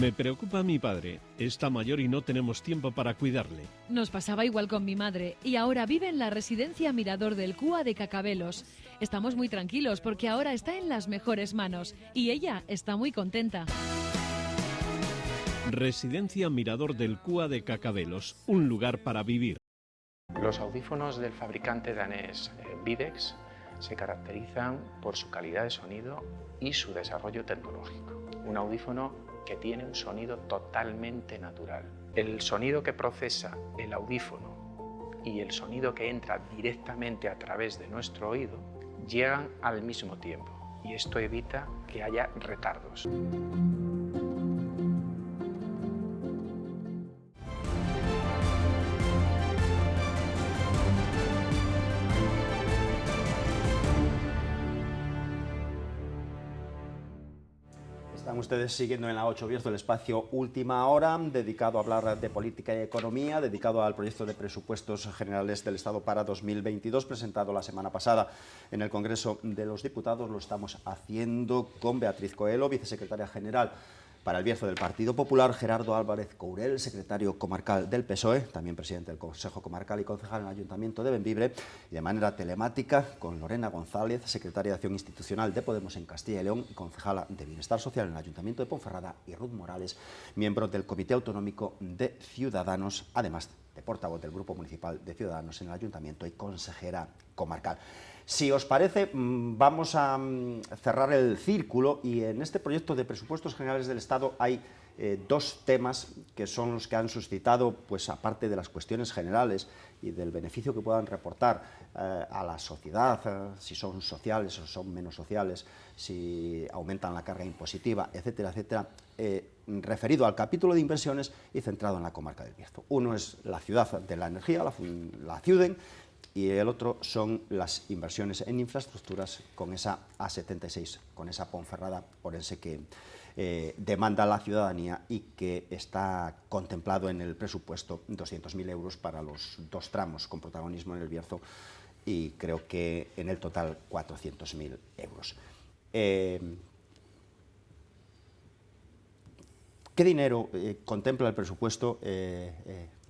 Me preocupa mi padre. Está mayor y no tenemos tiempo para cuidarle. Nos pasaba igual con mi madre y ahora vive en la residencia Mirador del Cúa de Cacabelos. Estamos muy tranquilos porque ahora está en las mejores manos y ella está muy contenta. Residencia Mirador del Cúa de Cacabelos, un lugar para vivir. Los audífonos del fabricante danés Videx se caracterizan por su calidad de sonido y su desarrollo tecnológico. Un audífono que tiene un sonido totalmente natural. El sonido que procesa el audífono y el sonido que entra directamente a través de nuestro oído llegan al mismo tiempo y esto evita que haya retardos. Están ustedes siguiendo en la 8 Bierzo el espacio Última Hora, dedicado a hablar de política y economía, dedicado al proyecto de presupuestos generales del Estado para 2022, presentado la semana pasada en el Congreso de los Diputados. Lo estamos haciendo con Beatriz Coelho, vicesecretaria general para el Bierzo del Partido Popular, Gerardo Álvarez Courel, secretario comarcal del PSOE, también presidente del Consejo Comarcal y concejal en el Ayuntamiento de Bembibre, y de manera telemática con Lorena González, secretaria de Acción Institucional de Podemos en Castilla y León y concejala de Bienestar Social en el Ayuntamiento de Ponferrada, y Ruth Morales, miembro del Comité Autonómico de Ciudadanos, además de portavoz del Grupo Municipal de Ciudadanos en el Ayuntamiento y consejera comarcal. Si os parece, vamos a cerrar el círculo y en este proyecto de presupuestos generales del Estado hay dos temas que son los que han suscitado, pues aparte de las cuestiones generales y del beneficio que puedan reportar a la sociedad, si son sociales o son menos sociales, si aumentan la carga impositiva, etcétera, etcétera, referido al capítulo de inversiones y centrado en la comarca del Bierzo. Uno es la ciudad de la energía, la Ciuden, y el otro son las inversiones en infraestructuras con esa A76, con esa Ponferrada Orense que demanda la ciudadanía y que está contemplado en el presupuesto 200.000 euros para los dos tramos con protagonismo en el Bierzo y creo que en el total 400.000 euros. ¿Qué dinero contempla el presupuesto,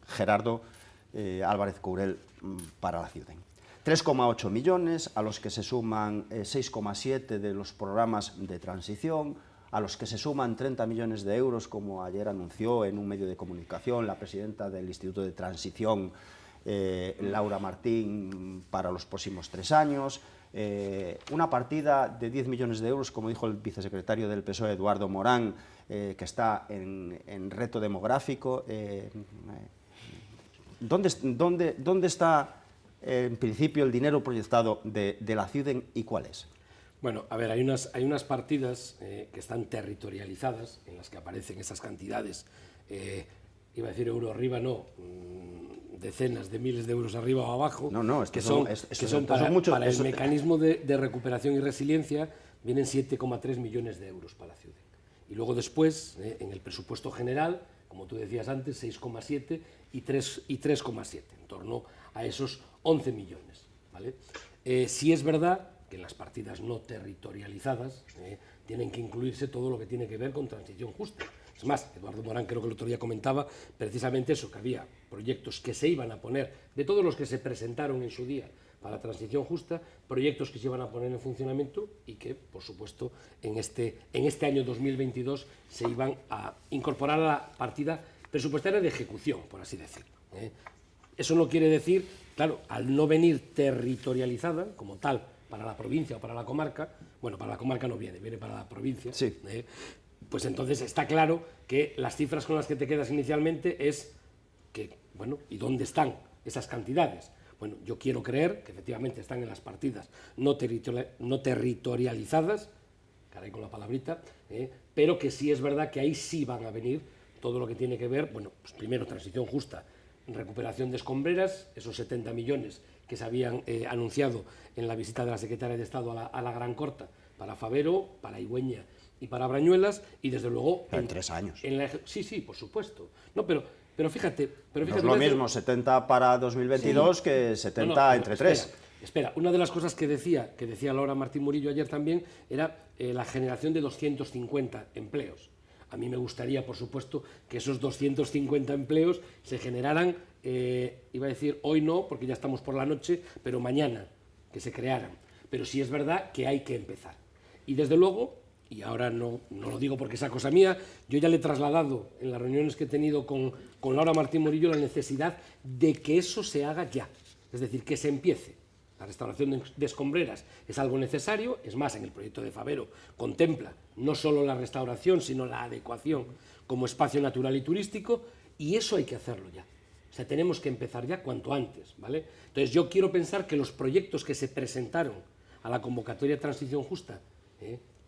Gerardo Álvarez Courel, para la Ciuden? 3,8 millones, a los que se suman 6,7 de los programas de transición, a los que se suman 30 millones de euros, como ayer anunció en un medio de comunicación la presidenta del Instituto de Transición, Laura Martín, para los próximos 3 años, una partida de 10 millones de euros, como dijo el vicesecretario del PSOE, Eduardo Morán, que está en reto demográfico. ¿Dónde está, en principio, el dinero proyectado de la Ciuden y cuál es? Bueno, a ver, hay unas partidas que están territorializadas, en las que aparecen esas cantidades, iba a decir euro arriba, no, decenas de miles de euros arriba o abajo, que son para el mecanismo de recuperación y resiliencia, vienen 7,3 millones de euros para la Ciuden. Y luego después, en el presupuesto general, como tú decías antes, 6,7 y 3,7, en torno a esos 11 millones. ¿Vale? Sí es verdad que en las partidas no territorializadas tienen que incluirse todo lo que tiene que ver con transición justa. Es más, Eduardo Morán creo que el otro día comentaba precisamente eso, que había proyectos que se iban a poner, de todos los que se presentaron en su día para la transición justa, proyectos que se iban a poner en funcionamiento y que, por supuesto, en este año 2022 se iban a incorporar a la partida presupuestaria de ejecución, por así decirlo. Eso no quiere decir, claro, al no venir territorializada como tal para la provincia o para la comarca, bueno, para la comarca no viene para la provincia, sí. Pues entonces está claro que las cifras con las que te quedas inicialmente es que, bueno, ¿y dónde están esas cantidades? Bueno, yo quiero creer que efectivamente están en las partidas no territorializadas, caray con la palabrita, pero que sí es verdad que ahí sí van a venir todo lo que tiene que ver, bueno, pues primero transición justa, recuperación de escombreras, esos 70 millones que se habían anunciado en la visita de la secretaria de Estado a la Gran Corta, para Favero, para Igüeña y para Brañuelas, y desde luego... En 3 años. Sí, por supuesto. No, pero fíjate... No es lo mismo 70 para 2022 sí, que 70 entre 3. Espera, una de las cosas que decía Laura Martín Murillo ayer también era la generación de 250 empleos. A mí me gustaría, por supuesto, que esos 250 empleos se generaran, iba a decir hoy no, porque ya estamos por la noche, pero mañana, que se crearan. Pero sí es verdad que hay que empezar. Y desde luego, y ahora no lo digo porque es cosa mía, yo ya le he trasladado en las reuniones que he tenido con Laura Martín Murillo la necesidad de que eso se haga ya, es decir, que se empiece. La restauración de escombreras es algo necesario, es más, en el proyecto de Favero contempla no solo la restauración, sino la adecuación como espacio natural y turístico, y eso hay que hacerlo ya. O sea, tenemos que empezar ya cuanto antes, ¿vale? Entonces yo quiero pensar que los proyectos que se presentaron a la convocatoria de Transición Justa,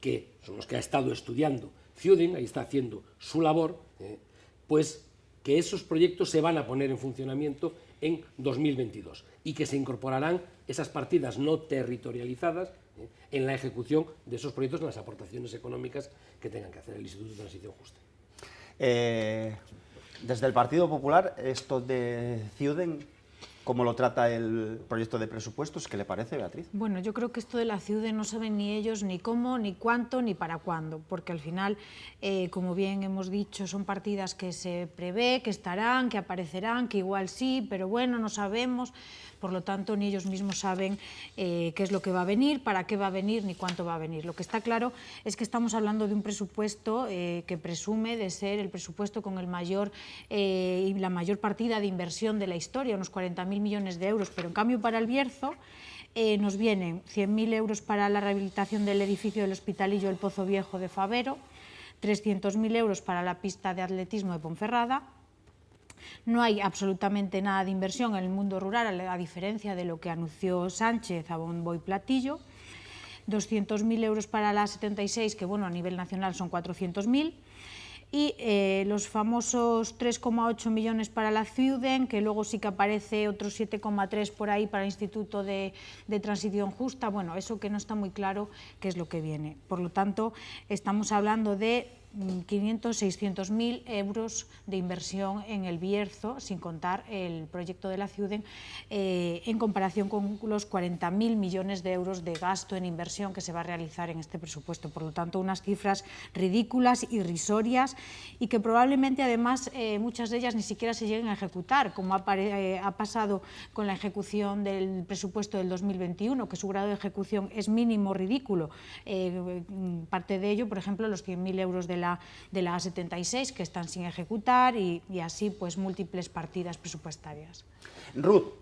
que son los que ha estado estudiando Ciuden, ahí está haciendo su labor, pues que esos proyectos se van a poner en funcionamiento en 2022 y que se incorporarán esas partidas no territorializadas en la ejecución de esos proyectos, en las aportaciones económicas que tengan que hacer el Instituto de Transición Justa. Desde el Partido Popular, esto de Ciuden, ¿cómo lo trata el proyecto de presupuestos? ¿Qué le parece, Beatriz? Bueno, yo creo que esto de la Ciuden no saben ni ellos ni cómo, ni cuánto, ni para cuándo, porque al final, como bien hemos dicho, son partidas que se prevé, que estarán, que aparecerán, que igual sí, pero bueno, no sabemos. Por lo tanto, ni ellos mismos saben qué es lo que va a venir, para qué va a venir, ni cuánto va a venir. Lo que está claro es que estamos hablando de un presupuesto que presume de ser el presupuesto con el mayor y la mayor partida de inversión de la historia, unos 40.000 millones de euros, pero en cambio para el Bierzo nos vienen 100.000 euros para la rehabilitación del edificio del Hospitalillo El Pozo Viejo de Favero, 300.000 euros para la pista de atletismo de Ponferrada. No hay absolutamente nada de inversión en el mundo rural, a diferencia de lo que anunció Sánchez a bombo y platillo. 200.000 euros para la 76, que bueno, a nivel nacional son 400.000. Y los famosos 3,8 millones para la Ciuden, que luego sí que aparece otros 7,3 por ahí para el Instituto de Transición Justa. Bueno, eso que no está muy claro qué es lo que viene. Por lo tanto, estamos hablando de 500-600.000 euros de inversión en el Bierzo, sin contar el proyecto de la Ciuden, en comparación con los 40.000 millones de euros de gasto en inversión que se va a realizar en este presupuesto. Por lo tanto, unas cifras ridículas, irrisorias, y que probablemente además muchas de ellas ni siquiera se lleguen a ejecutar, como ha pasado con la ejecución del presupuesto del 2021, que su grado de ejecución es mínimo, ridículo. Parte de ello, por ejemplo, los 100.000 euros de la A76 que están sin ejecutar y así pues múltiples partidas presupuestarias. Ruth.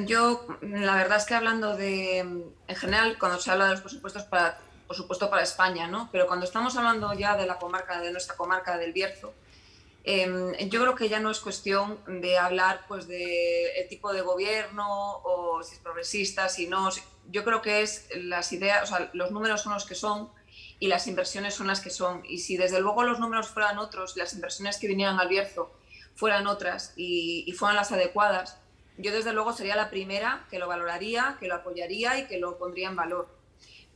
Yo, la verdad es que hablando en general, cuando se habla de los presupuestos por supuesto para España, ¿no? Pero cuando estamos hablando ya de la comarca, de nuestra comarca del Bierzo, yo creo que ya no es cuestión de hablar pues de el tipo de gobierno o si es progresista, si no. Yo creo que es las ideas, o sea, los números son los que son y las inversiones son las que son. Y si desde luego los números fueran otros, las inversiones que vinieran al Bierzo fueran otras y fueran las adecuadas, yo desde luego sería la primera que lo valoraría, que lo apoyaría y que lo pondría en valor.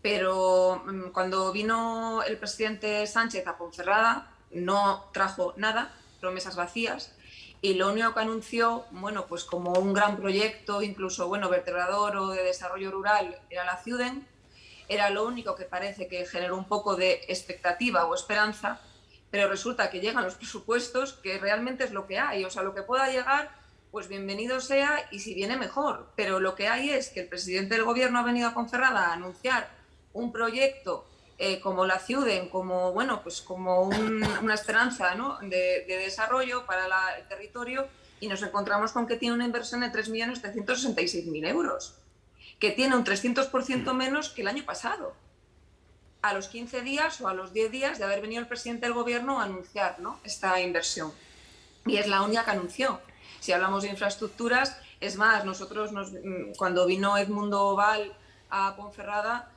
Pero cuando vino el presidente Sánchez a Ponferrada, no trajo nada, promesas vacías, y lo único que anunció, bueno, pues como un gran proyecto, incluso, bueno, vertebrador o de desarrollo rural, era la Ciuden. Era lo único que parece que generó un poco de expectativa o esperanza, pero resulta que llegan los presupuestos, que realmente es lo que hay. O sea, lo que pueda llegar, pues bienvenido sea, y si viene mejor. Pero lo que hay es que el presidente del gobierno ha venido a Ponferrada a anunciar un proyecto como la Ciuden, como, bueno, pues como una esperanza, ¿no?, de desarrollo para el territorio, y nos encontramos con que tiene una inversión de 3.766.000 euros. Que tiene un 300% menos que el año pasado, a los 15 días o a los 10 días de haber venido el presidente del gobierno a anunciar, ¿no?, esta inversión. Y es la única que anunció. Si hablamos de infraestructuras, es más, nosotros, cuando vino Edmundo Val a Ponferrada,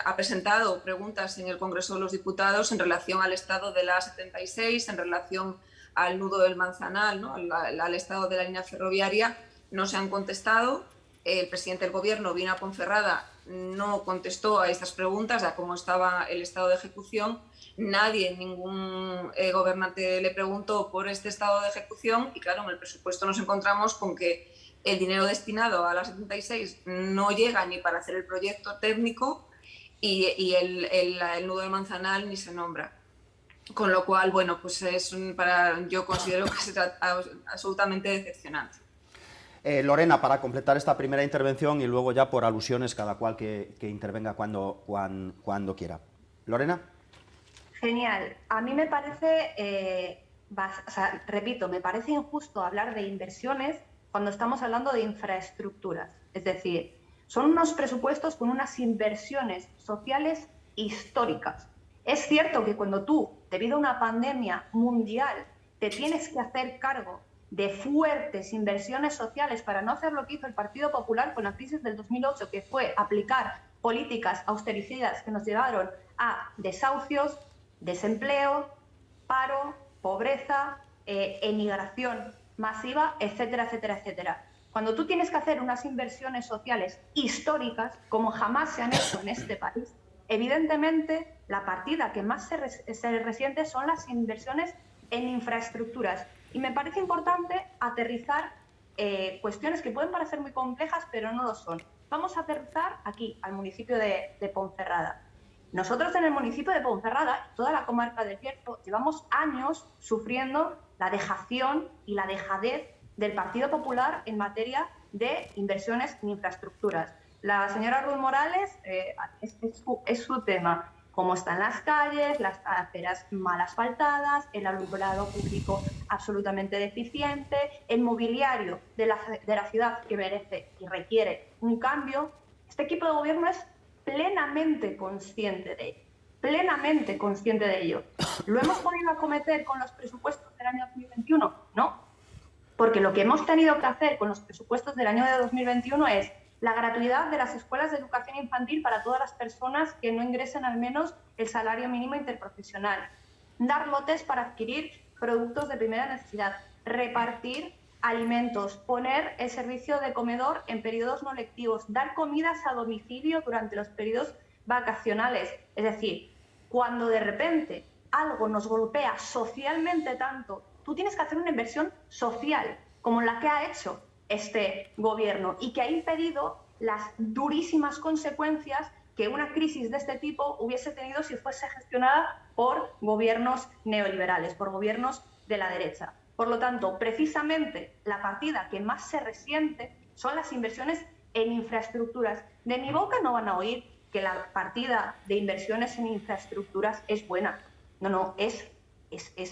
ha presentado preguntas en el Congreso de los Diputados en relación al estado de la A76, en relación al nudo del Manzanal, ¿no?, al estado de la línea ferroviaria. No se han contestado. El presidente del gobierno vino a Ponferrada, no contestó a estas preguntas, a cómo estaba el estado de ejecución. Nadie, ningún gobernante le preguntó por este estado de ejecución, y claro, en el presupuesto nos encontramos con que el dinero destinado a la 76 no llega ni para hacer el proyecto técnico y el nudo de Manzanal ni se nombra. Con lo cual, bueno, pues yo considero que es absolutamente decepcionante. Lorena, para completar esta primera intervención y luego ya por alusiones cada cual que intervenga cuando quiera. Lorena. Genial. A mí me parece, repito, me parece injusto hablar de inversiones cuando estamos hablando de infraestructuras. Es decir, son unos presupuestos con unas inversiones sociales históricas. Es cierto que cuando tú, debido a una pandemia mundial, te tienes que hacer cargo de fuertes inversiones sociales para no hacer lo que hizo el Partido Popular con la crisis del 2008, que fue aplicar políticas austericidas que nos llevaron a desahucios, desempleo, paro, pobreza, emigración masiva, etcétera, etcétera, etcétera. Cuando tú tienes que hacer unas inversiones sociales históricas, como jamás se han hecho en este país, evidentemente la partida que más se resiente son las inversiones en infraestructuras. Y me parece importante aterrizar cuestiones que pueden parecer muy complejas, pero no lo son. Vamos a aterrizar aquí, al municipio de Ponferrada. Nosotros en el municipio de Ponferrada, toda la comarca del Bierzo, llevamos años sufriendo la dejación y la dejadez del Partido Popular en materia de inversiones en infraestructuras. La señora Ruth Morales es su tema. Cómo están las calles, las aceras mal asfaltadas, el alumbrado público absolutamente deficiente, el mobiliario de la ciudad que merece y requiere un cambio. Este equipo de gobierno es plenamente consciente de ello. Plenamente consciente de ello. ¿Lo hemos podido acometer con los presupuestos del año 2021? No. Porque lo que hemos tenido que hacer con los presupuestos del año de 2021 es la gratuidad de las escuelas de educación infantil para todas las personas que no ingresen al menos el salario mínimo interprofesional, dar lotes para adquirir productos de primera necesidad, repartir alimentos, poner el servicio de comedor en periodos no lectivos, dar comidas a domicilio durante los periodos vacacionales. Es decir, cuando de repente algo nos golpea socialmente tanto, tú tienes que hacer una inversión social, como la que ha hecho este gobierno y que ha impedido las durísimas consecuencias que una crisis de este tipo hubiese tenido si fuese gestionada por gobiernos neoliberales, por gobiernos de la derecha. Por lo tanto, precisamente la partida que más se resiente son las inversiones en infraestructuras. De mi boca no van a oír que la partida de inversiones en infraestructuras es buena. No, es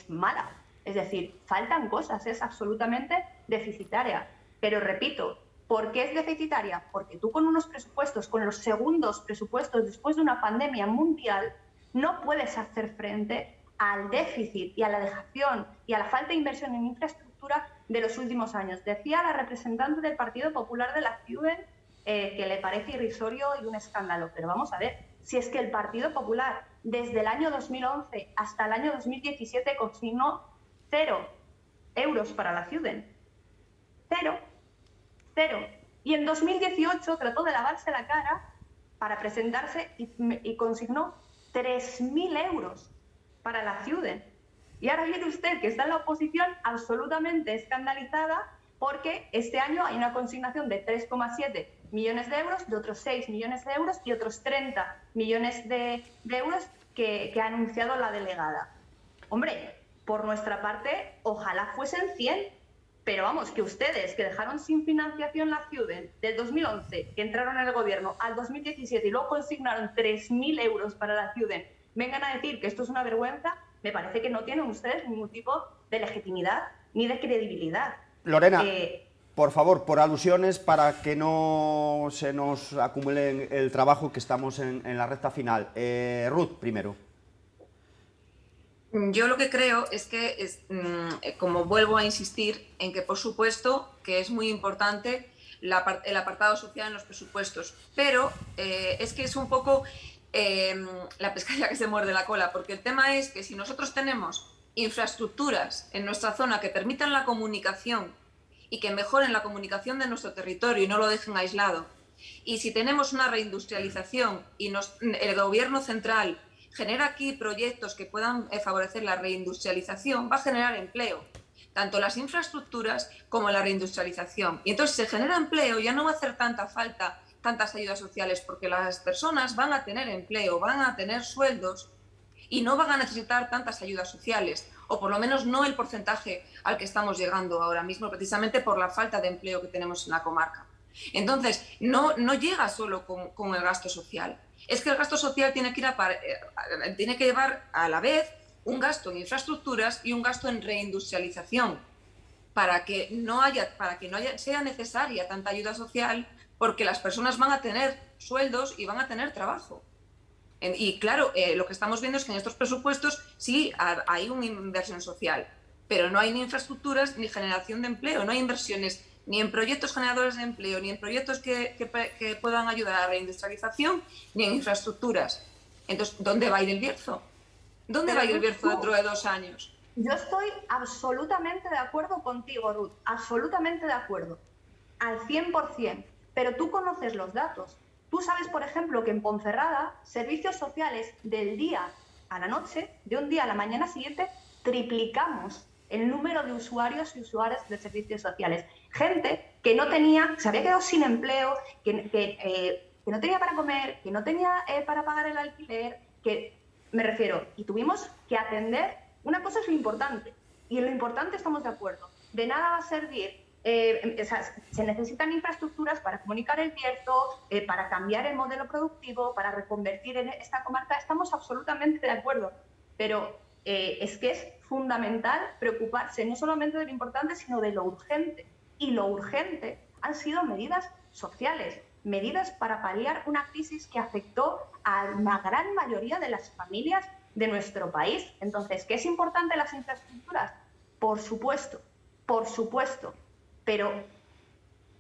mala. Es decir, faltan cosas, es absolutamente deficitaria. Pero repito, ¿por qué es deficitaria? Porque tú con unos presupuestos, con los segundos presupuestos después de una pandemia mundial, no puedes hacer frente al déficit y a la dejación y a la falta de inversión en infraestructura de los últimos años. Decía la representante del Partido Popular de la Ciuden que le parece irrisorio y un escándalo. Pero vamos a ver, si es que el Partido Popular desde el año 2011 hasta el año 2017 consignó 0 euros para la Ciuden. Cero. Y en 2018 trató de lavarse la cara para presentarse y consignó 3.000 euros para la Ciuden. Y ahora viene usted, que está en la oposición, absolutamente escandalizada porque este año hay una consignación de 3,7 millones de euros, de otros 6 millones de euros y otros 30 millones de euros que ha anunciado la delegada. Hombre, por nuestra parte, ojalá fuesen 100. Pero vamos, que ustedes, que dejaron sin financiación la Ciuden del 2011, que entraron en el gobierno, al 2017 y luego consignaron 3.000 euros para la Ciuden, vengan a decir que esto es una vergüenza, me parece que no tienen ustedes ningún tipo de legitimidad ni de credibilidad. Lorena, por favor, por alusiones, para que no se nos acumule el trabajo, que estamos en la recta final. Ruth, primero. Yo lo que creo es que, como vuelvo a insistir, en que por supuesto que es muy importante el apartado social en los presupuestos, pero es que es un poco la pescadilla que se muerde la cola, porque el tema es que si nosotros tenemos infraestructuras en nuestra zona que permitan la comunicación y que mejoren la comunicación de nuestro territorio y no lo dejen aislado, y si tenemos una reindustrialización y el gobierno central genera aquí proyectos que puedan favorecer la reindustrialización, va a generar empleo. tanto las infraestructuras como la reindustrialización. Y entonces se genera empleo, ya no va a hacer tanta falta tantas ayudas sociales, porque las personas van a tener empleo, van a tener sueldos y no van a necesitar tantas ayudas sociales, o por lo menos no el porcentaje al que estamos llegando ahora mismo, precisamente por la falta de empleo que tenemos en la comarca. Entonces, no llega solo con el gasto social. Es que el gasto social tiene que llevar a la vez un gasto en infraestructuras y un gasto en reindustrialización, para que no sea necesaria tanta ayuda social, porque las personas van a tener sueldos y van a tener trabajo. Y claro, lo que estamos viendo es que en estos presupuestos sí hay una inversión social, pero no hay ni infraestructuras ni generación de empleo, no hay inversiones ni en proyectos generadores de empleo, ni en proyectos que puedan ayudar a la reindustrialización, ni en infraestructuras. Entonces, ¿dónde va a ir el Bierzo? ¿Dónde va a ir el Bierzo dentro de 2 años? Yo estoy absolutamente de acuerdo contigo, Ruth, absolutamente de acuerdo, al 100%, pero tú conoces los datos. Tú sabes, por ejemplo, que en Ponferrada, servicios sociales del día a la noche, de un día a la mañana siguiente, triplicamos el número de usuarios y usuarias de servicios sociales. Gente que no tenía, se había quedado sin empleo, que no tenía para comer, que no tenía para pagar el alquiler, me refiero, y tuvimos que atender. Una cosa es lo importante, y en lo importante estamos de acuerdo. De nada va a servir, se necesitan infraestructuras para comunicar el Bierzo, para cambiar el modelo productivo, para reconvertir en esta comarca. Estamos absolutamente de acuerdo, pero es que es fundamental preocuparse no solamente de lo importante, sino de lo urgente. Y lo urgente han sido medidas sociales, medidas para paliar una crisis que afectó a la gran mayoría de las familias de nuestro país. Entonces, ¿qué es importante las infraestructuras? Por supuesto, pero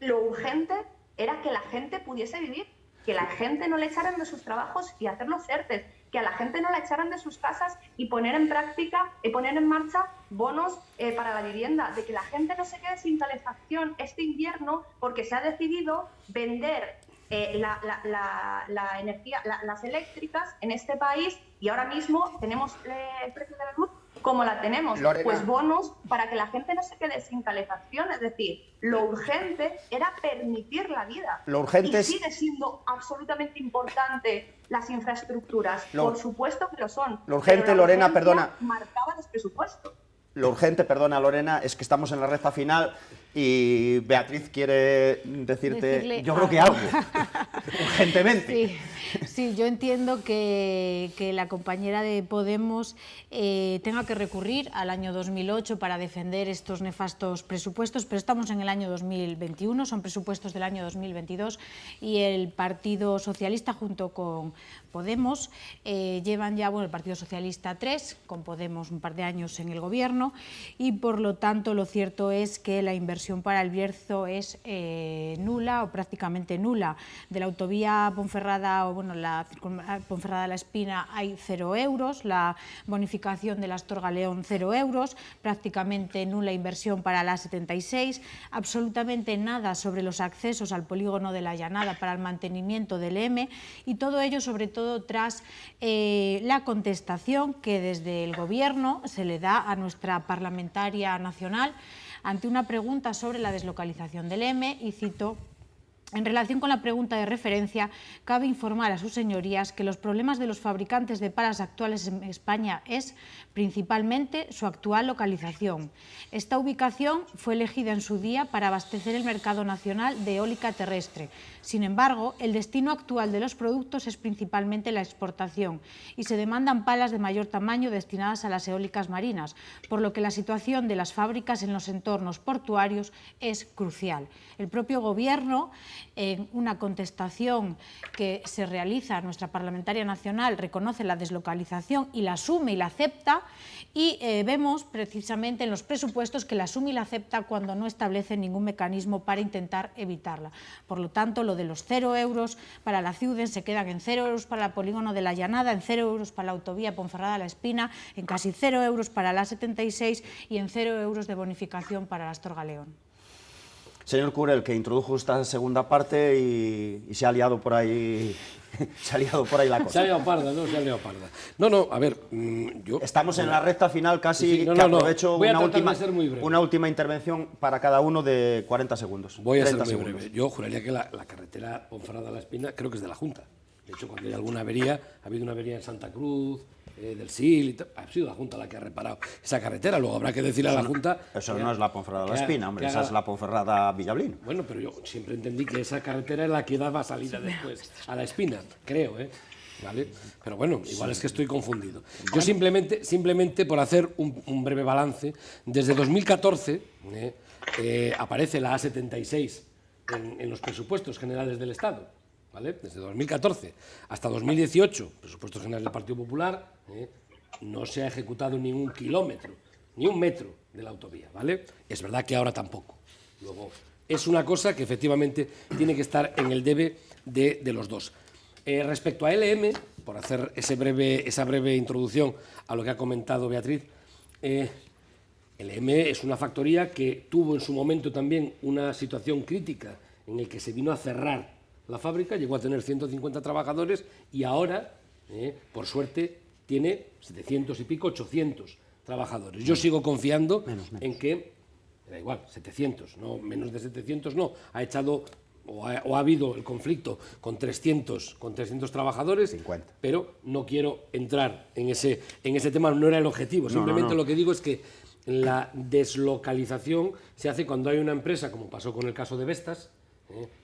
lo urgente era que la gente pudiese vivir, que la gente no le echaran de sus trabajos y hacerlos ERTEs, que a la gente no la echaran de sus casas y poner en práctica y poner en marcha bonos para la vivienda, de que la gente no se quede sin calefacción este invierno porque se ha decidido vender la energía, las eléctricas en este país, y ahora mismo tenemos el precio de la luz como la tenemos. Lorena. Pues bonos para que la gente no se quede sin calefacción. Es decir, lo urgente era permitir la vida. Lo urgente y sigue siendo absolutamente importante las infraestructuras. Por supuesto que lo son. Lo urgente, Lorena, perdona. Marcaba los presupuestos. Lo urgente, perdona, Lorena, es que estamos en la recta final y Beatriz quiere decirle yo creo que algo, urgentemente. Sí, yo entiendo que la compañera de Podemos tenga que recurrir al año 2008 para defender estos nefastos presupuestos, pero estamos en el año 2021, son presupuestos del año 2022 y el Partido Socialista junto con Podemos llevan ya, el Partido Socialista 3, con Podemos un par de años en el gobierno, y por lo tanto lo cierto es que la inversión para el Bierzo es nula o prácticamente nula. De la autovía Ponferrada la Ponferrada-La Espina hay 0 euros, la bonificación de la Astorga-León 0 euros, prácticamente nula inversión para la 76, absolutamente nada sobre los accesos al polígono de la Llanada para el mantenimiento del EME, y todo ello sobre todo tras la contestación que desde el Gobierno se le da a nuestra parlamentaria nacional ante una pregunta sobre la deslocalización del EME, y cito: en relación con la pregunta de referencia, cabe informar a sus señorías que los problemas de los fabricantes de palas actuales en España es principalmente su actual localización. Esta ubicación fue elegida en su día para abastecer el mercado nacional de eólica terrestre. Sin embargo, el destino actual de los productos es principalmente la exportación y se demandan palas de mayor tamaño destinadas a las eólicas marinas, por lo que la situación de las fábricas en los entornos portuarios es crucial. El propio Gobierno, en una contestación que se realiza a nuestra parlamentaria nacional, reconoce la deslocalización y la asume y la acepta, y vemos precisamente en los presupuestos que la asume y la acepta cuando no establece ningún mecanismo para intentar evitarla. Por lo tanto, lo de los 0 euros para la Ciuden se quedan en 0 euros para el polígono de la Llanada, en 0 euros para la autovía Ponferrada-La Espina, en casi 0 euros para la 76 y en 0 euros de bonificación para la Astorga-León. Señor Curel, que introdujo esta segunda parte y se ha liado por ahí... Se ha liado por ahí la cosa. Se ha liado parda, ¿no? Se ha liado parda. No, a ver, yo... Estamos en la recta final casi, sí, que aprovecho voy a tratar una última intervención para cada uno de 40 segundos. Voy a ser muy breve. Yo juraría que la carretera Ponferrada-La Espina creo que es de la Junta. De hecho, cuando hay alguna avería, ha habido una avería en Santa Cruz, del SIL, ha sido la Junta la que ha reparado esa carretera. Luego habrá que decirle a la Junta... Eso no es la Ponferrada-La Espina, hombre, esa es la Ponferrada-Villablino. Bueno, pero yo siempre entendí que esa carretera es la que daba salida después a La Espina, creo, ¿vale? Pero bueno, igual es que estoy confundido. Yo simplemente por hacer un breve balance, desde 2014 aparece la A76 en los presupuestos generales del Estado. ¿Vale? Desde 2014 hasta 2018, presupuestos generales del Partido Popular, no se ha ejecutado ni un kilómetro, ni un metro de la autovía, ¿vale? Es verdad que ahora tampoco. Luego, es una cosa que efectivamente tiene que estar en el debe de los dos. Respecto a LM, por hacer esa breve introducción a lo que ha comentado Beatriz, LM es una factoría que tuvo en su momento también una situación crítica en el que se vino a cerrar la fábrica, llegó a tener 150 trabajadores y ahora, por suerte, tiene 700 y pico, 800 trabajadores. Yo sigo confiando en que, da igual, 700, no, menos de 700 no, ha echado o ha habido el conflicto con 300 trabajadores, 50. Pero no quiero entrar en ese tema, no era el objetivo, simplemente lo que digo es que la deslocalización se hace cuando hay una empresa, como pasó con el caso de Vestas,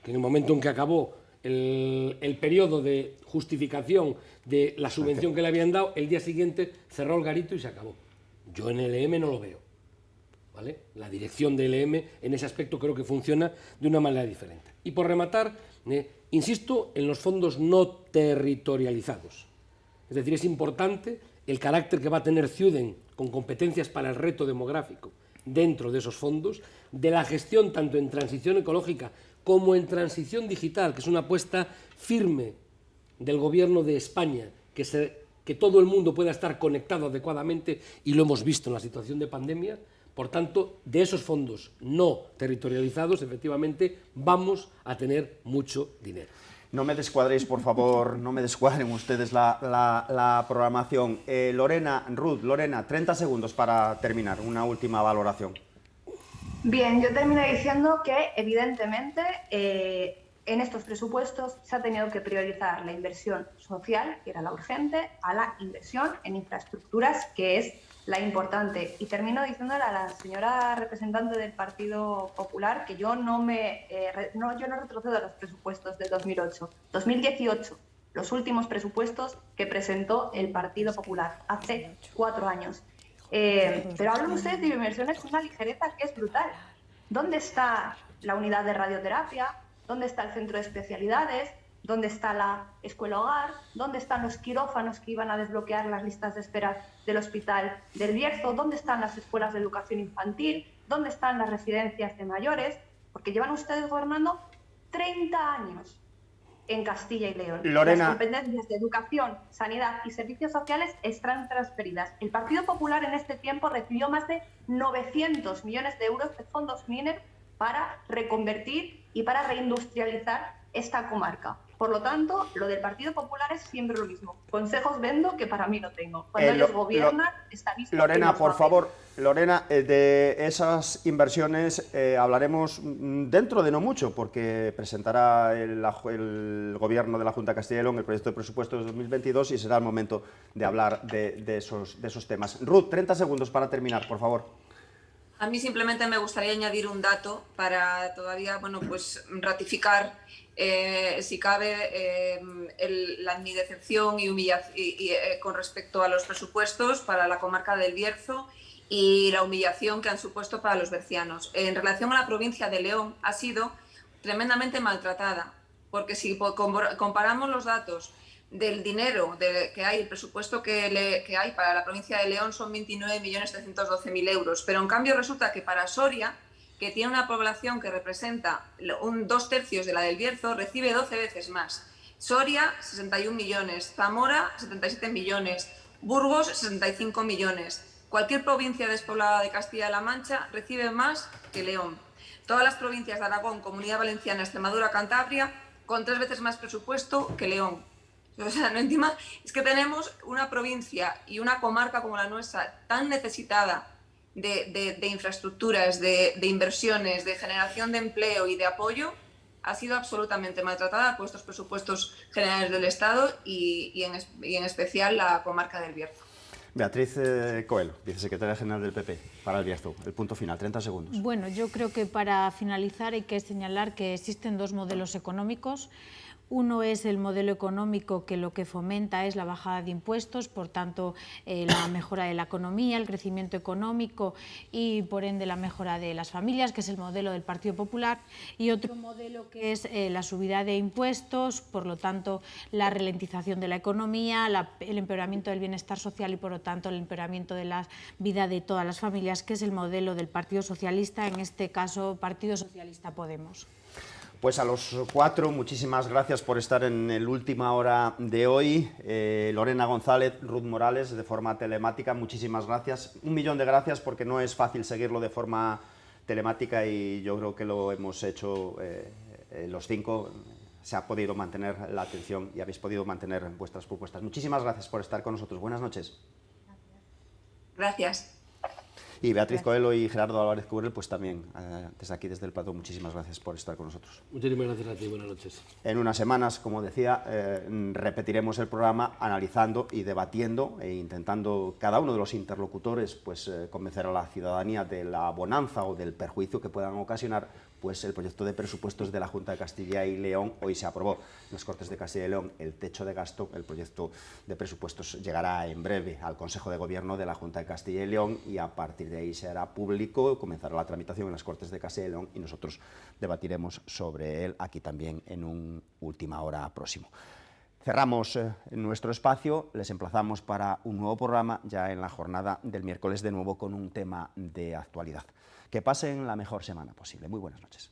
que en el momento en que acabó el periodo de justificación de la subvención que le habían dado, el día siguiente cerró el garito y se acabó. Yo en LM no lo veo, ¿vale? La dirección de LM en ese aspecto creo que funciona de una manera diferente. Y por rematar, insisto en los fondos no territorializados. Es decir, es importante el carácter que va a tener Ciuden con competencias para el reto demográfico dentro de esos fondos, de la gestión tanto en transición ecológica como en transición digital, que es una apuesta firme del Gobierno de España, que todo el mundo pueda estar conectado adecuadamente, y lo hemos visto en la situación de pandemia. Por tanto, de esos fondos no territorializados, efectivamente, vamos a tener mucho dinero. No me descuadréis, por favor, no me descuadren ustedes la programación. Lorena, 30 segundos para terminar, una última valoración. Bien, yo termino diciendo que, evidentemente, en estos presupuestos se ha tenido que priorizar la inversión social, que era la urgente, a la inversión en infraestructuras, que es la importante. Y termino diciéndole a la señora representante del Partido Popular que yo no retrocedo a los presupuestos de 2008. 2018, los últimos presupuestos que presentó el Partido Popular, hace 4 años. Pero hablan ustedes de inversiones con una ligereza que es brutal. ¿Dónde está la unidad de radioterapia? ¿Dónde está el centro de especialidades? ¿Dónde está la escuela hogar? ¿Dónde están los quirófanos que iban a desbloquear las listas de espera del Hospital del Bierzo? ¿Dónde están las escuelas de educación infantil? ¿Dónde están las residencias de mayores? Porque llevan ustedes gobernando 30 años en Castilla y León. Lorena. Las competencias de educación, sanidad y servicios sociales están transferidas. El Partido Popular en este tiempo recibió más de 900 millones de euros de fondos MINER para reconvertir y para reindustrializar esta comarca. Por lo tanto, lo del Partido Popular es siempre lo mismo. Consejos vendo que para mí no tengo. Cuando ellos gobiernan, está visto. Lorena, por favor, Lorena, de esas inversiones hablaremos dentro de no mucho, porque presentará el Gobierno de la Junta de Castilla y León el proyecto de presupuestos de 2022 y será el momento de hablar de esos temas. Ruth, 30 segundos para terminar, por favor. A mí simplemente me gustaría añadir un dato para todavía, ratificar, si cabe, mi decepción y humillación con respecto a los presupuestos para la comarca del Bierzo y la humillación que han supuesto para los bercianos. En relación a la provincia de León, ha sido tremendamente maltratada, porque si comparamos los datos del dinero que hay, el presupuesto que hay para la provincia de León son 29.312.000 euros, pero en cambio resulta que para Soria, que tiene una población que representa 2/3 de la del Bierzo, recibe 12 veces más. Soria, 61 millones, Zamora, 77 millones, Burgos, 65 millones. Cualquier provincia despoblada de Castilla-La Mancha recibe más que León. todas las provincias de Aragón, Comunidad Valenciana, Extremadura, Cantabria, con 3 veces más presupuesto que León. O sea, no, encima es que tenemos una provincia y una comarca como la nuestra tan necesitada de infraestructuras, de inversiones, de generación de empleo y de apoyo, ha sido absolutamente maltratada por estos presupuestos generales del Estado y en especial la comarca del Bierzo. Beatriz Coelho, vicesecretaria general del PP, para el Bierzo. El punto final, 30 segundos. Bueno, yo creo que para finalizar hay que señalar que existen 2 modelos económicos. Uno es el modelo económico que lo que fomenta es la bajada de impuestos, por tanto la mejora de la economía, el crecimiento económico y por ende la mejora de las familias, que es el modelo del Partido Popular, y otro modelo que es la subida de impuestos, por lo tanto la ralentización de la economía, el empeoramiento del bienestar social y por lo tanto el empeoramiento de la vida de todas las familias, que es el modelo del Partido Socialista, en este caso Partido Socialista Podemos. Pues a los 4, muchísimas gracias por estar en el Última Hora de hoy. Lorena González, Ruth Morales, de forma telemática, muchísimas gracias. 1.000.000 de gracias porque no es fácil seguirlo de forma telemática y yo creo que lo hemos hecho los 5. Se ha podido mantener la atención y habéis podido mantener vuestras propuestas. Muchísimas gracias por estar con nosotros. Buenas noches. Gracias. Y Beatriz Coelho y Gerardo Álvarez Cubrel, pues también, desde aquí, desde el plató, muchísimas gracias por estar con nosotros. Muchísimas gracias a ti, buenas noches. En unas semanas, como decía, repetiremos el programa analizando y debatiendo e intentando cada uno de los interlocutores pues, convencer a la ciudadanía de la bonanza o del perjuicio que puedan ocasionar pues el proyecto de presupuestos de la Junta de Castilla y León. Hoy se aprobó en las Cortes de Castilla y León el techo de gasto. El proyecto de presupuestos llegará en breve al Consejo de Gobierno de la Junta de Castilla y León y a partir de ahí se hará público, comenzará la tramitación en las Cortes de Castilla y León y nosotros debatiremos sobre él aquí también en un Última Hora próximo. Cerramos nuestro espacio, les emplazamos para un nuevo programa ya en la jornada del miércoles de nuevo con un tema de actualidad. Que pasen la mejor semana posible. Muy buenas noches.